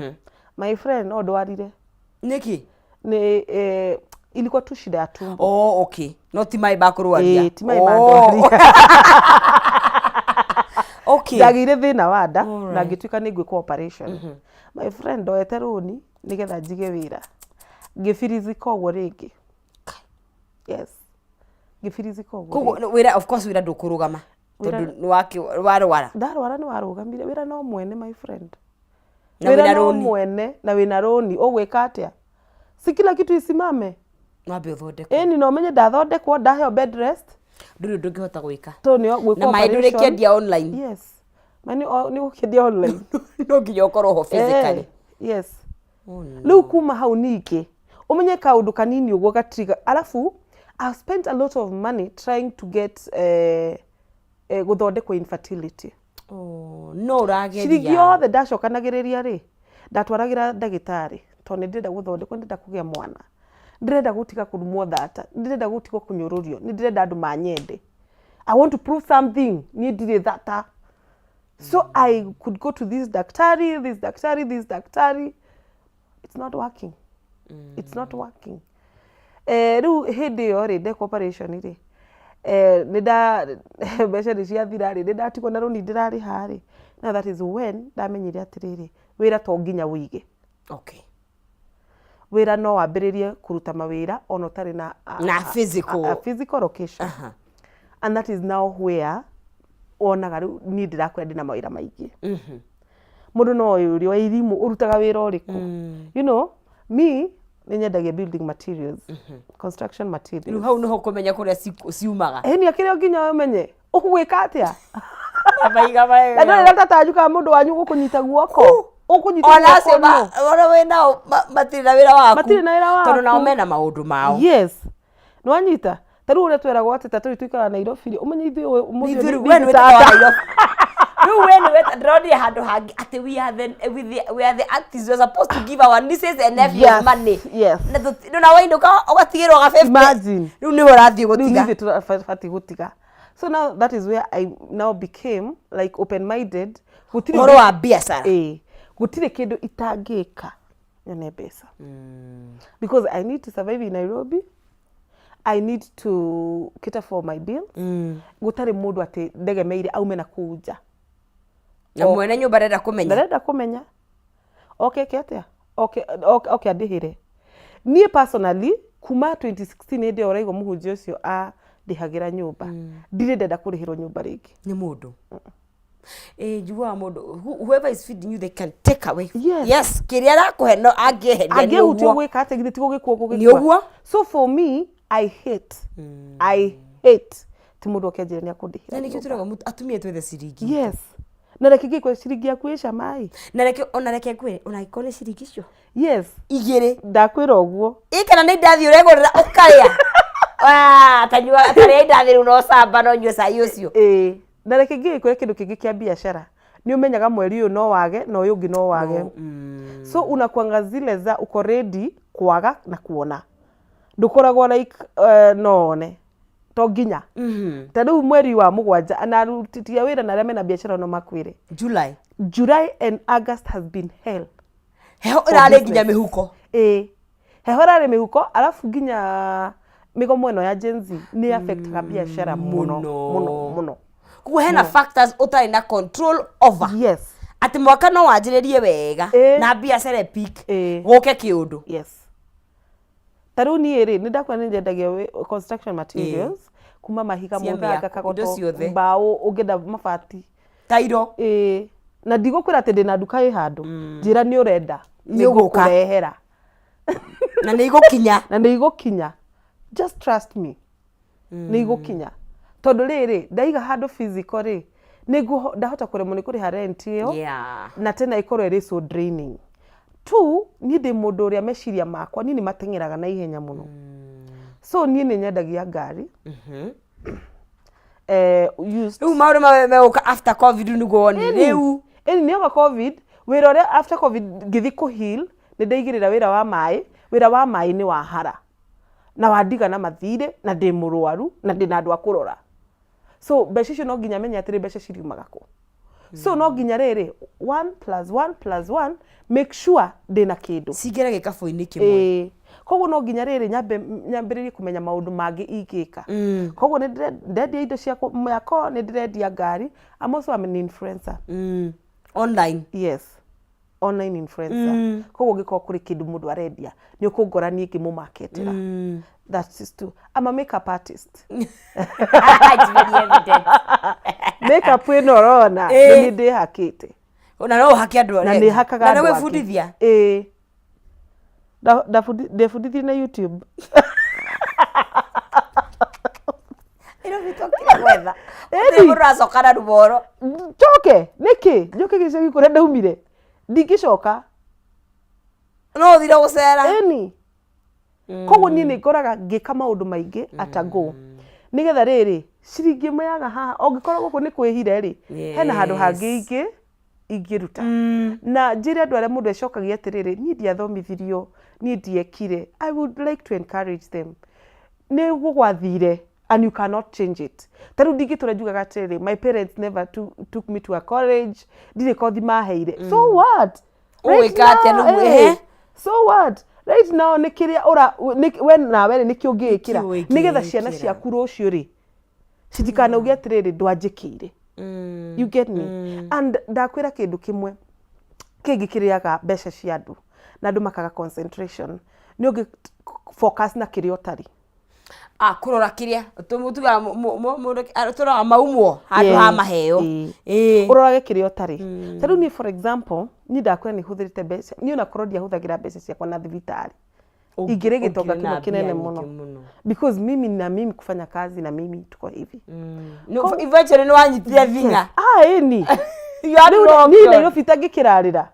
my friend no ndwarire niki ni ilikuwa tu shida ya tumbo. Oh, okay. No ti mai ba kurwaria. Ti mai ba ndwaria. Okay. Ndagire thina wa nda na ngituika ni ngwika operation. My friend ndoete roni nigetha njige wira. Ngifirizi koguo ringi. Yes. Ngifirizi koguo. Koguo wira of course wira ndukurugama. Tondu wake warwara. Ndarwara ni warugamire wira no mwene my friend. Na wira no mwene na wina roni ogwika atia. Si kila kitu isimame. Mwambe uthondekwo. Ni no menye ndathondekwo ndaheo bed rest. Nduri ndungihota gwika. To ni gwika na maidure kendia online. Yes. Mani ni gukendia online. No nginya ukorwo ho physically. Yes. Riu kuma hau niki umenye kaundu kanini uguo gatriga alafu I've spent a lot of money trying to get guthondekwo infertility. Oh, no rageria. Cirigi yothe ndacokanagiriria ri ndatwaragira ndagitari to ni ndirenda guthondekwo ndirenda kugia mwana ndirenda gutiga kurumwo thata ndirenda gutiga kunyorurio ni ndirenda andu manyende I want to prove something ni ndire thata so I could go to this daktari it's not working it's not working riu hindi yo ri ndeka operation ri nida mbeca ni ciathira ri ndatigwo na runi ndirari hari now that is when ndamenyire atiriri wira to nginya wige okay wira no wambiririe kuruta mawira ono tari na physical location and that is now where onaga riu ni ndirakwenda na mawira maingi mundu no yuri wa irimu urutaga wira uriku you know me ninyendagia building materials construction materials riu hau no kumenya kuria ciumaga ni akire nginya umenye ukugwika atia abaiga bae na ndore tatajuka mundu wanyu gukunyita guoko ukunyita ona we nao matiri na wira waku tondu nao mena maundu mao yes no anyita taru ure tweragwo ati tatu tuikara Nairobi umenye ithuĩ umuthi we ni Nairobi no when we drodi handu hangi ati we are the artists we are supposed to give our nieces and nephews money yes na wainduka ugatigirwo ga 50 imagine riu ni urathie gutiga ni tufati gutiga so now that is where I now became like open minded gutire horo wa biacara gutire kindu itangika nyone pesa because I need to survive in Nairobi I need to cater for my bills gutare mundu ati ndegemeire aume na kuja na mwene nyumba renda kumenya okay ketia okay adihire nie personally kuma 2016 ende oraigo muhunjia ucio ndihagira nyumba ndire ndenda kurihirwo nyumba ringi ni mundu jua mundu whoever is feeding you they can take away yes kiria rakuhe no angeheria ni uguo gwika ati githiti gugikwo gugikwa so for me I hate ti mundu okenjire ni akundihira na nikio turaga atumia twethe ciringi yes na reke gikwe ciringi akuisha mai na reke ona reke kwe ona ikone ciringi cio yes igire ndakwira uguo ikana ni ndathi uregorera ukaria tanyua atari ndathi no samba no nyua sai ucio na reke gikwe kindu kingi kia biashara ni umenyaga mweri uyu no wage na uyu ungi no wage so unakwanga zile za uko ready kwaga na kuona ndukoragwo like none to nginya tadu mweri wa mugwanja anarutitia wira na reme na biashara no makwire July and August has been hell heho irale nginya mihuko heho irale mihuko alafu nginya migomo eno ya Gen Z ni affect ka biashara muno kuwe hena factors utari na control over yes ati mwaka no wanjiririe wega na biashara peak goke kiundu yes taruni eri nindakwa ninjendagia construction materials kuma mahiga muthanga kagoto mbao ugenda mabati tairo na ndigukwira ati ndina nduka i handu njira ni urenda ni gukurehera na ni igukinya just trust me ni igukinya tondu riri ndaiga handu physical ri niguo ndahota kuremwo ni kuriha rent iyo na tena ikorwo iri so draining 2 ni de mundu uria meciria makwa ni matengeraga na ihenya muno so ni nyendagia ngari used maure mauka after covid niguoni riu ni oga covid wira uria after covid ngithi ku heal ni ndaigirira wira wa mai ni wa hara na wandiga na mathire na ndi murwaru na ndi na andu akurora so mbeca icio no nginya menya atiri mbeca ciriumaga ku so no nginya riri 1+1+1 make sure ndina kindu cingere gikabu-ini kimwe koguo no nginya riri nyambiririe kumenya maundu mangi ingika koguo ni ndendia indo cia myako ni ndirendia ngari I'm also an influencer online yes online influencer koguo ngiko kuri kindu mundu arendia ni ukungorani ngimumarketira that is true. I'm a makeup artist. It's very evident. Makeup ino rona ni ndi hakite. Ona no haki andu na ni hakaga andu. Na we fundithia. Defundithia na YouTube. Ino vitokire gwetha. Ni muracoka na ruboro. Njoke, niki? Njoke gicagi kuria ndaumire. Ndingicoka. No thira gucera. Koguo ni ngoraga ngika maundu maingi atago nigetha riri ciringi mayaga haha ongikorwo guku ni kwihire ri hena handu hangi ingiruta na njire andu aria mundu ecokagia atiriri ni ndiathomithirio ni ndiekire I would like to encourage them ni gugwathire and you cannot change it taru ndingitura njugaga atiriri my parents never took me to a college ndire kothi maheire so what so what right now nikiria ora when na were nikiungikira nigetha ciana ciaku rucio ri citikana ugia atiriri ndwanjikire you get me and ndakwira kindu kimwe kingikiriaga mbeca cia andu na andu makaga concentration ni ungi focus na kiria otari kurora kiria tumutuga mundu atura maumwo handu ha maheo urorage kiria otari tari ni for example ni ndakwira ni huthirite mbeca ni ona korodi ahuthagira mbeca ciakwa na thibitari igire gitoka kimo kinene muno because mimi kufanya kazi na mimi tuko hivi no eventually no anyitire vinga ni ndio fitangi kirarira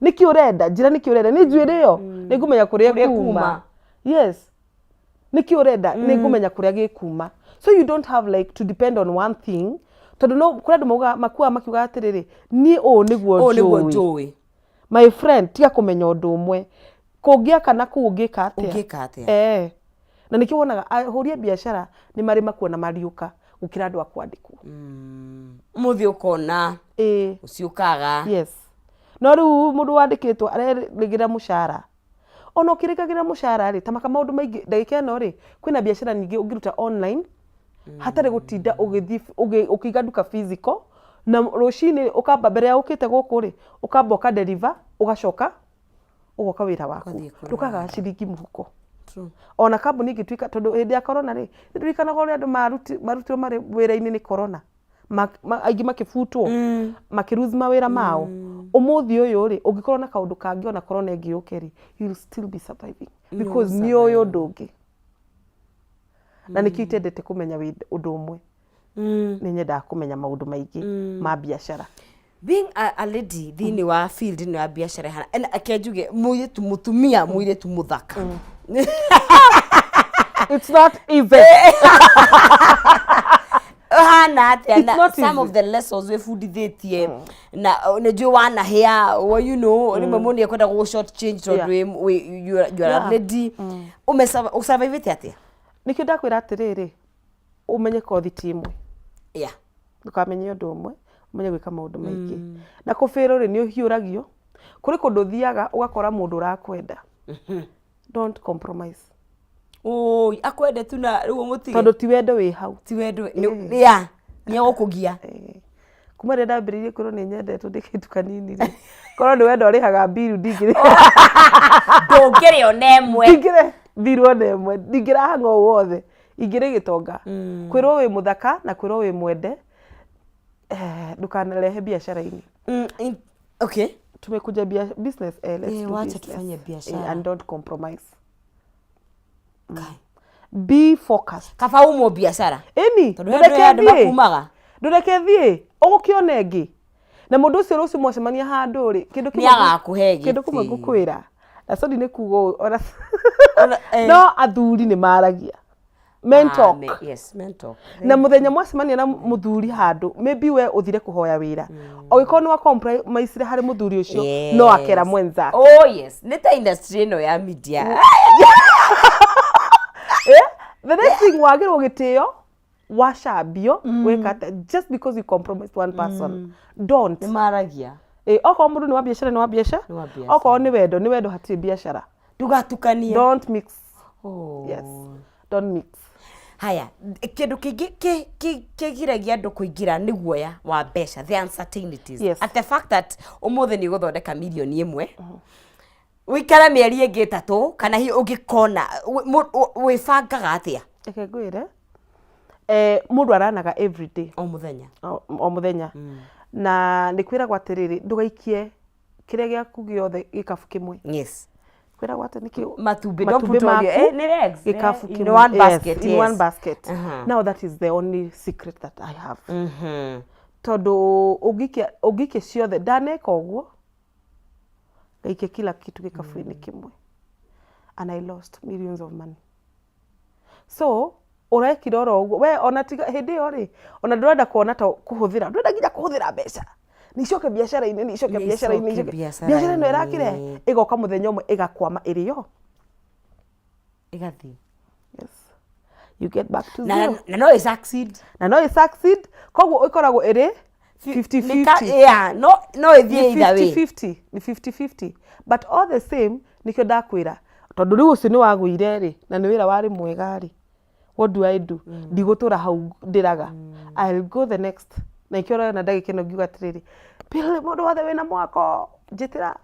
niki urenda njira niki urenda ni njwire yo nigumenya kuria kuma yes niki urenda nigumenya kuria gikuma so you don't have like to depend on one thing tondu no kuria ndu makiuga atiriri ni niguo joy my friend tiga kumenya undu umwe kungia kana kungika atia na niki wonaga huria biashara ni mari makuona mariuka gukira andu akwandikwo muthi ukona uciukaga yes no riu mundu wandikitwo arerigira mushara ono kirikagira mushara ri tamaka maundu maingi ndagika no ri kwina biashara nyingi ungiruta online hatari gutinda ugithi ukiga duka physical na rucini ukamba mbere ya ukite guku ri ukamba ka deliver ugacoka ugoka wira waku ndukaga ciringi muhuko ona kambuni ngitwika tondu hindi ya corona ri ndirikana gore andu marutiro mari wira-ini ni corona aingi makifutwo makiruzi mawira mao umuthi uyu ri ungikorwo na kaundu kangi ona corona ingiyukeri you will still be surviving because ni uyu ndungi na nikitendete kumenya undu umwe ni nyenda kumenya maundu maingi ma biashara being a lady thini wa field ni wa biashara hana and akejuge muyitu mutumia muyitu muthaka it's not easy some of the lessons we fundithitie na nejo wana here or you know ni mamoni yakwenda go short change to you are a lady usurvive atia nikida kwira atiriri umenye kothi timwe ndukamenye undu umwe umenye gwika maundu maingi na kufiro ri ni uhiuragio kuri kundu thiaga ugakora mundu urakwenda don't compromise akwende tu na riu mutige tondu ti wendo wi hau ti wendo ni gukugia kuma renda ndambiririe kwiro ni nyendetwo ndikitu kanini ri korwo ni wendo rihaga biru ndingire ndungire onemwe ndingire biru onemwe ndingire hango wothe ingire gitonga kwiro wi muthaka na kwiro wi mwende ndukanarehe biashara-ini okay tumekuja business let's do wacha tufanye biashara and don't compromise be focused kaba umo biashara ndureke thie ugukione ngi na mundu ucio rucio mwacemania handu ri kindu kumwe ngukwira na so ndine kugo ona no athuri ni maragia men talk. Yes, men talk. Na muthenya mwacemania na muthuri handu maybe we uthire kuhoya wira ogikorwo ni wa compromise hari muthuri ucio no akera mwenza. Oh yes, neta industry no ya media. The next thing wagirwo gitio wacambio wekata just because you compromised one person. Don't. Maragia. Oko mundu ni wa biashara ni wa biashara. Oko ni wendo hati biashara. Tugatukanie. Don't mix. Oh. Yes. Don't mix. Haya, kindu kigiragia andu kuingira ni guoya wa mbeca, the uncertainties. Yes. At the fact that umuthe ni guthondeka milioni imwe. Wikara mieri ingi 3 kana hi ugikona wibangaga atia? Eke gwire. Mundu aranaga every day. O muthenya. Na nikwiragwa atiriri ndugaikie kiria giaku giothe gikabu kimwe. Yes. Kwiragwa ati niki matumbi don't put all your ni eggs gikabu in one basket. Yes, in one basket. Now that is the only secret that I have. Todo ugikie ciothe ndaneka uguo gaikie kila kitu gikabu-ini kimwe, and I lost millions of money. So urekira oro uguo we ona tiga hindi yo ri ona ndurenda kuona ta kuhuthira ndurenda nginya kuhuthira mbeca nicoke biashara-ini biashara no irakire igoka muthenya umwe igakwama iriyo igathi. Yes, you get back to zero. Na no succeed koguo ikoragwo iri 50-50. Yeah, no ithie either way. 50-50 but all the same nikyo ndakwira tondu riu ucio ni wagwire ri na ni wira wari mwega ri. What do I do? Ndigutura hau ndiraga. I'll go the next. Na ikyo na ndagike no ngiuga atiriri pile mundu wothe wina mwako njitira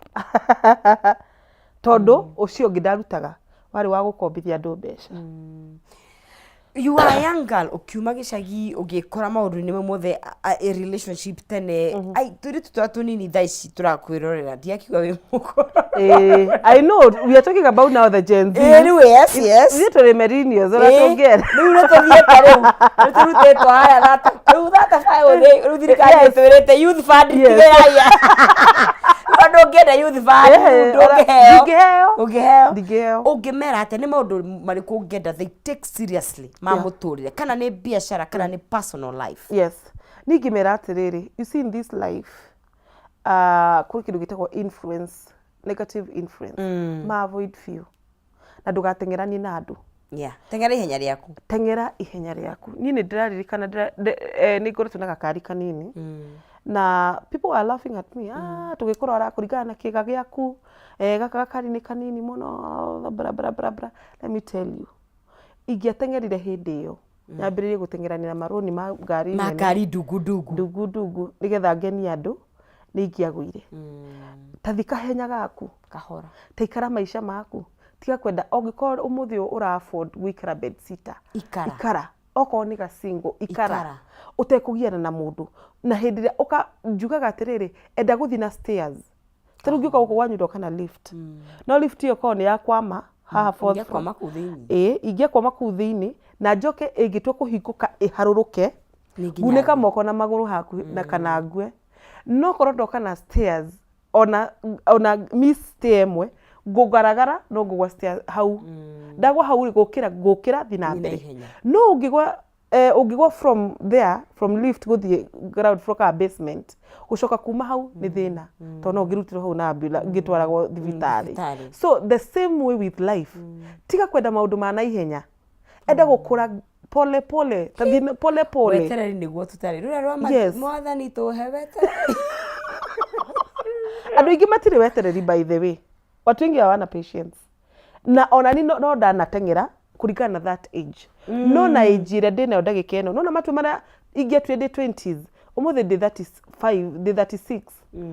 tondu ucio ngidarutaga wari wa gukombithia andu mbeca. You are a young girl ukiuma gicagi ugikora maundu-ini mothe a relationship tene ai turi tutatu nini thaici turakwirorera ndiakiuga wi mukoro. I know we are talking about now the Gen Z. Yes. We turi millennials ora tungera riu rutithie kariu rutirutitwo haya thata riu thata fayo riu thirikari twirite youth fund tigaya andu ngenda youth fund ndungeheo ungimera ate ni maundu mariku ngenda they take seriously mamuturire kana ni biashara kana ni personal life. Yes, ningimera atiriri you see in this life kuri kindu gitagwo influence, negative influence. Ma avoid few na ndugatengerani na andu. Tengera ihenya riaku. Ni ndiraririkana ni ngoretwo na gakari kanini na people are laughing at me. Tugikora arakurigana na kiga giaku gaka gakari ni kanini muno bra. Let me tell you, ingiatengerire hindi iyo nyambiririe gutengerania na maroni ma ngari ndugu nigetha ngeni andu ni ingiagwire. Tathika henya gaku kahora, taikara maisha maku, tiga kwenda ogikorwo umuthi ura afford gwikara bed sitter ikara oko ni ga single ikara utekugiana na mundu na hindiria uka njugaga atiriri enda guthi na stairs taru ngiuka guko wanyundo kana lift no lift iyo ko ni yakwama haha fourth floor ingia kwa makuthini na njoke ingitwa kuhinguka iharuruke guneka moko na maguru haku na kana ngwe no korondo kana stairs ona miss stemwe ngugaragara no ngugwa stairs hau ndagwa hau ri gukira thina mbere no ungigwa from there from lift guthie ground floor ka basement gucoka kuma hau ni thina to no ngirutiro hau na ambula ngitwaragwo thibitari. So the same way with life, tiga kwenda maundu ma na ihenya, enda gukura pole wetereri niguo tutari rura rwa mwathani tuhewete. Andu ingi matire wetereri by the way, watu wengi hawana patience na onani no ndanatengera kurigana na that age. No na age ira ndina ndagika eno no na matu mara ingia 20s almost the 35 the 36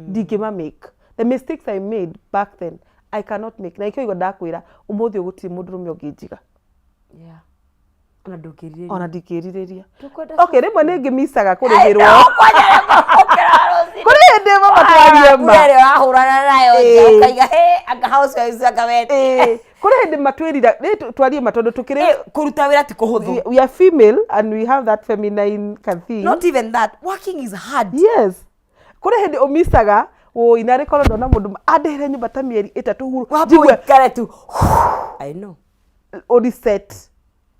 digima make the mistakes I made back then I cannot make. Na ikyo ndakwira umuthi uguti mundu rumyo ngijiga ona ndikiririria. Okay, rimwe ningi misaga kurigirwo kuri hindi mama twaria ma kuri wahurana nayo ukaiga anga house wife anga wete kuri hindi matwirira twarie matondo tukiri kuruta wira ti kuhuthu. We are female and we have that feminine thing. Not even that, working is hard. Yes, kuri hindi umisaga o inare kono ndona mundu adere nyumba ta mieri 3 huru jigwe kare tu I know o reset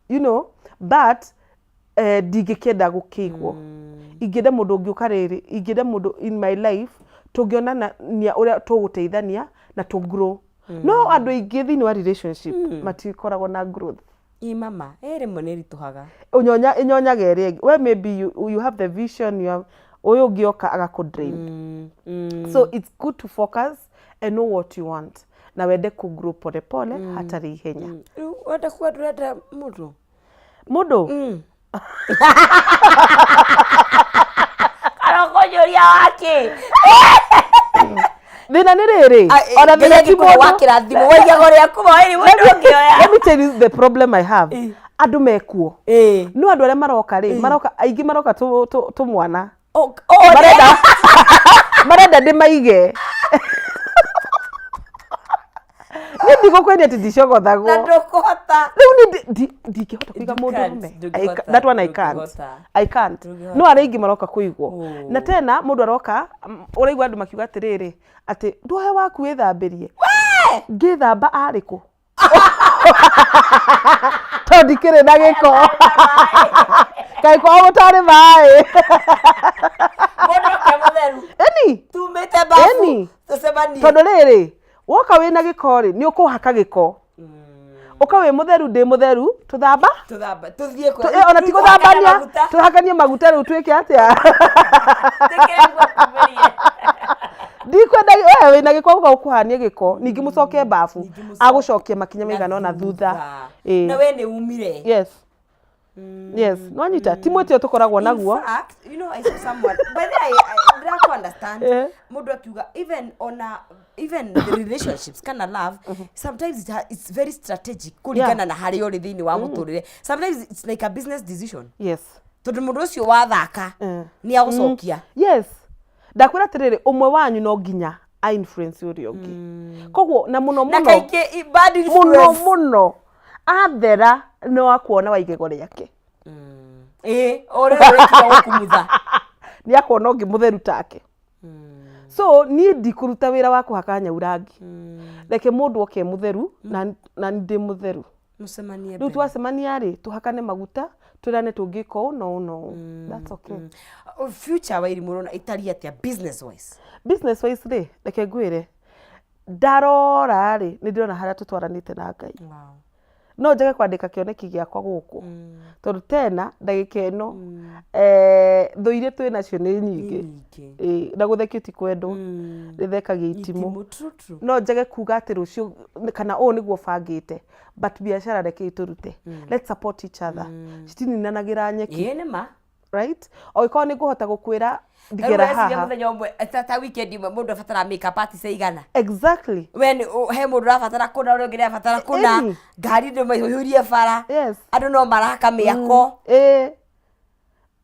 you know but digikenda gukigwo ingenda mundu ngiuka riri ingenda mundu in my life tungionana nia uria tuguteithania na to grow no andu ingi thini wa relationship matikoragwo na growth mama ere moneri tuhaga inyonya gere we maybe you have the vision you have oyo gioka agakudrain so it's good to focus and know what you want na wende ku grow pole pole hatari ihenya wenda kwenda mudu karakonyoria wake thina ni riri ona thina ti mudu wakira thimu waiga goria kuma iri mundu ngioya let me tell you the problem I have andu mekuo no andu aria maroka ri maroka aingi maroka tu mwana marenda ndimaige Nindi gukwendia ati ndicogothago na ndukuhota riu ndingihota kuiga mundu rume that one I can't no aringi maroka kuigwo na tena mundu aroka uraigwa andu makiuga atiriri ati nduhe waku withambirie ngithamba ariku tondikire na giko kai kwa gutari mai mundu ke mutheru eni tumite bafu tusemanie tondu riri woka wina giko ri ni ukuhaka giko uka wi mutheru ndi mutheru tuthamba tuthie kwa ona ti guthambania tuhakanie maguta ri utwike atia ndikwenda wewe wina giko uga ukuhanie giko ningi mucoke bafu agucokie makinya maigana ona thutha na we ni umire yes yes no nyita timwetio tukoragwo naguo in fact you know I saw someone but I don't understand mundu akiuga even the relationships kana love sometimes it's very strategic kuligana na hari uri thini wa muturire sometimes it's like a business decision yes tondu mundu ucio wathaka ni agucokia yes ndakwira tiriri umwe wanyu no nginya a influence uri ungi kogwo na muno na kaike bad influence muno athera no akuona waigego riake ore rekira kumutha ni akuona ungi mutheru take so ni ndikuruta wira wa kuhaka nyaurangi reke mundu oke mutheru na ndi mutheru musemanie riu twasemania ri tuhakane maguta turane tungiko no that's okay future wa irimurona itari atia business wise ri reke ngwire ndarora ri ni ndirona haria tutwaranite na Ngai no njage kwandika kioneki giakwa guku tondu tena ndagika ino thuire twina cio ni nyingi na guthekio ti kwendo rithekagia itimu no njage kuga ati rucio kana o niguo bangite but biashara reke iturute let's support each other citininagira nyeki nima right o iko ni kuhota gukwira ndigera haha muthenya umwe ta weekend imwe mundu afatara makeup party seigana exactly when he mundu afatara kuna uri ngira afatara kuna ngari ndo mahurie bara yes andu no maraka miako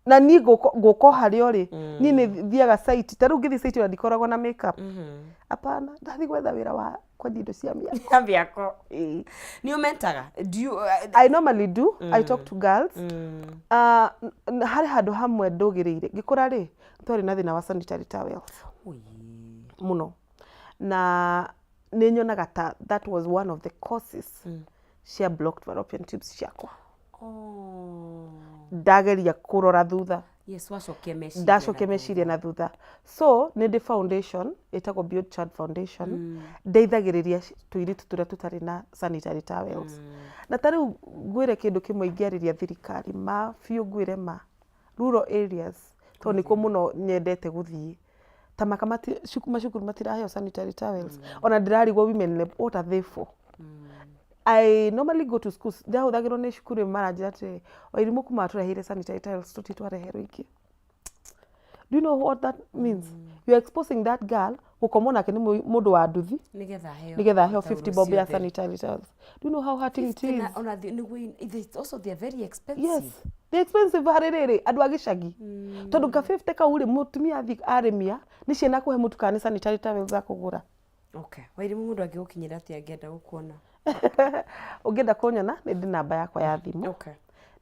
na ni guko hari ori ni ni thiaga site taru ngithi site ndikoragwo na makeup apana ndathi gwetha wira wa kwendi indo cia miako ni umentaga do you I normally do I talk to girls hari handu hamwe ndugiriire ngikura ri tori na thina wa sanitary towels muno na ninyonaga that was one of the causes cia blocked fallopian tubes ciakwa ndageria kurora thutha yes wacokia meciria ndacokia meciria na thutha so ni foundation etagwo Build Child Foundation ndeithagiriria tuiritu turia tutari na sanitary towels na tariu ngwire kindu kimwe ingiariria thirikari ma fiu ngwire ma rural areas to niko muno nyendete guthii ta makamati macukuru matiraheo sanitary towels ona ndirarigwo women lab what are they for I normally go to schools ndahuthagirwo ni cukuru maranjira ati wairimu kuma turehire sanitary towels tutitwareherwo ingi do you know what that means you are exposing that girl gukomona ke ni mundu wa nduthi nigetha heo 50 bob ya sanitary towels do you know how hurting it is ona it's also they are very expensive yes they expensive harerere andu agicagi tondu ka 50 ka uri mutumia athi aremia ni ciana kuhe mutukani sanitary towels za kugura okay wairimu mundu angigukinyira ati angenda gukuona ungenda kunyona ni ndi namba yakwa ya thimu okay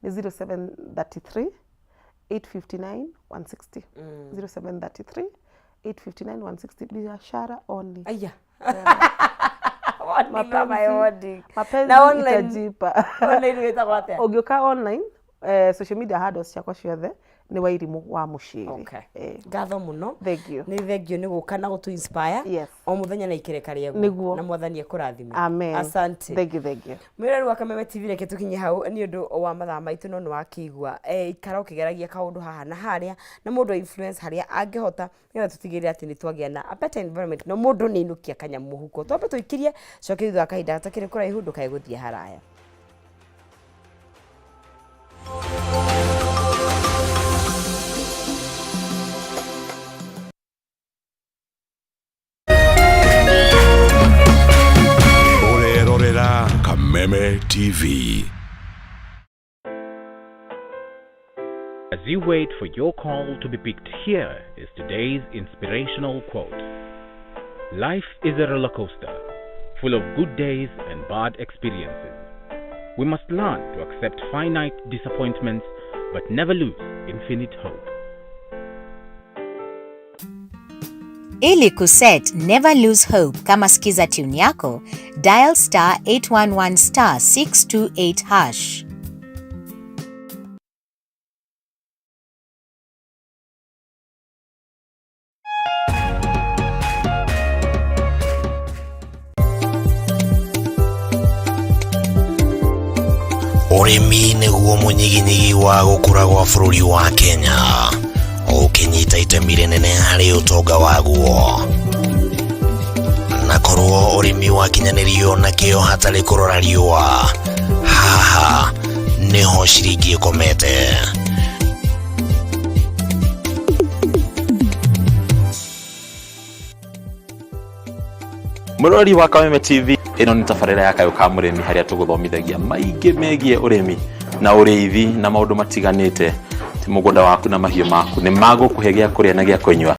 ni 0733 859 160 0733 859 160 biashara only. Aya. Mapenzi itajipa. Online wetagwo atia? Ũngĩũka online, social media handles ciakwa ciothe ni Wairimu wa Mushiri. Okay. Ngatho muno. Thank you. Ni thengio ni guka na gutu inspire. Yes. O muthenya na ikereka rĩegu. Na mwathani ekũrathime. Amen. Asante. Thank you, thank you. Mwĩrori wa Kameme TV reke tukinye hau ni undu wa mathaa maitũ no nĩ wakĩigua. Ikara ũkĩgeragia kaũndũ haha na harĩa na mũndũ influence harĩa angĩhota nĩgetha tũtigĩrĩre atĩ nĩ twagĩa na a better environment no mũndũ nĩ inukia kanyamu mũhuko. Twambe tũikirie coke thutha wa kahinda gatakĩrĩ kũraihu ndũkaigũthie haraya. Kameme TV. As you wait for your call to be picked, here is today's inspirational quote. Life is a roller coaster, full of good days and bad experiences. We must learn to accept finite disappointments, but never lose infinite hope. Ili kuset never lose hope kama skiza tune yako, dial *811*628#. Ũrĩmi nĩguo mũnyiginyigi wa gũkũra gwa bũrũri wa Kenya. Ũkĩnyita itemi rĩnene harĩ ũtonga waguo. Na korwo ũrĩmi wakinyanĩrio na kĩo hatarĩ kũrora riũa, haha nĩho ciringi ĩkomete. Mũrori wa Kameme TV, ĩno nĩ tabarĩra ya Kayũ ka Mũrĩmi harĩa tũgũthomithagia maingĩ megiĩ ũrĩmi na ũrĩithi na maũndũ matiganĩte. Ti mũgũnda waku na mahiũ maku nĩ magũkũhe gĩa kũrĩa na gĩa kũnyua.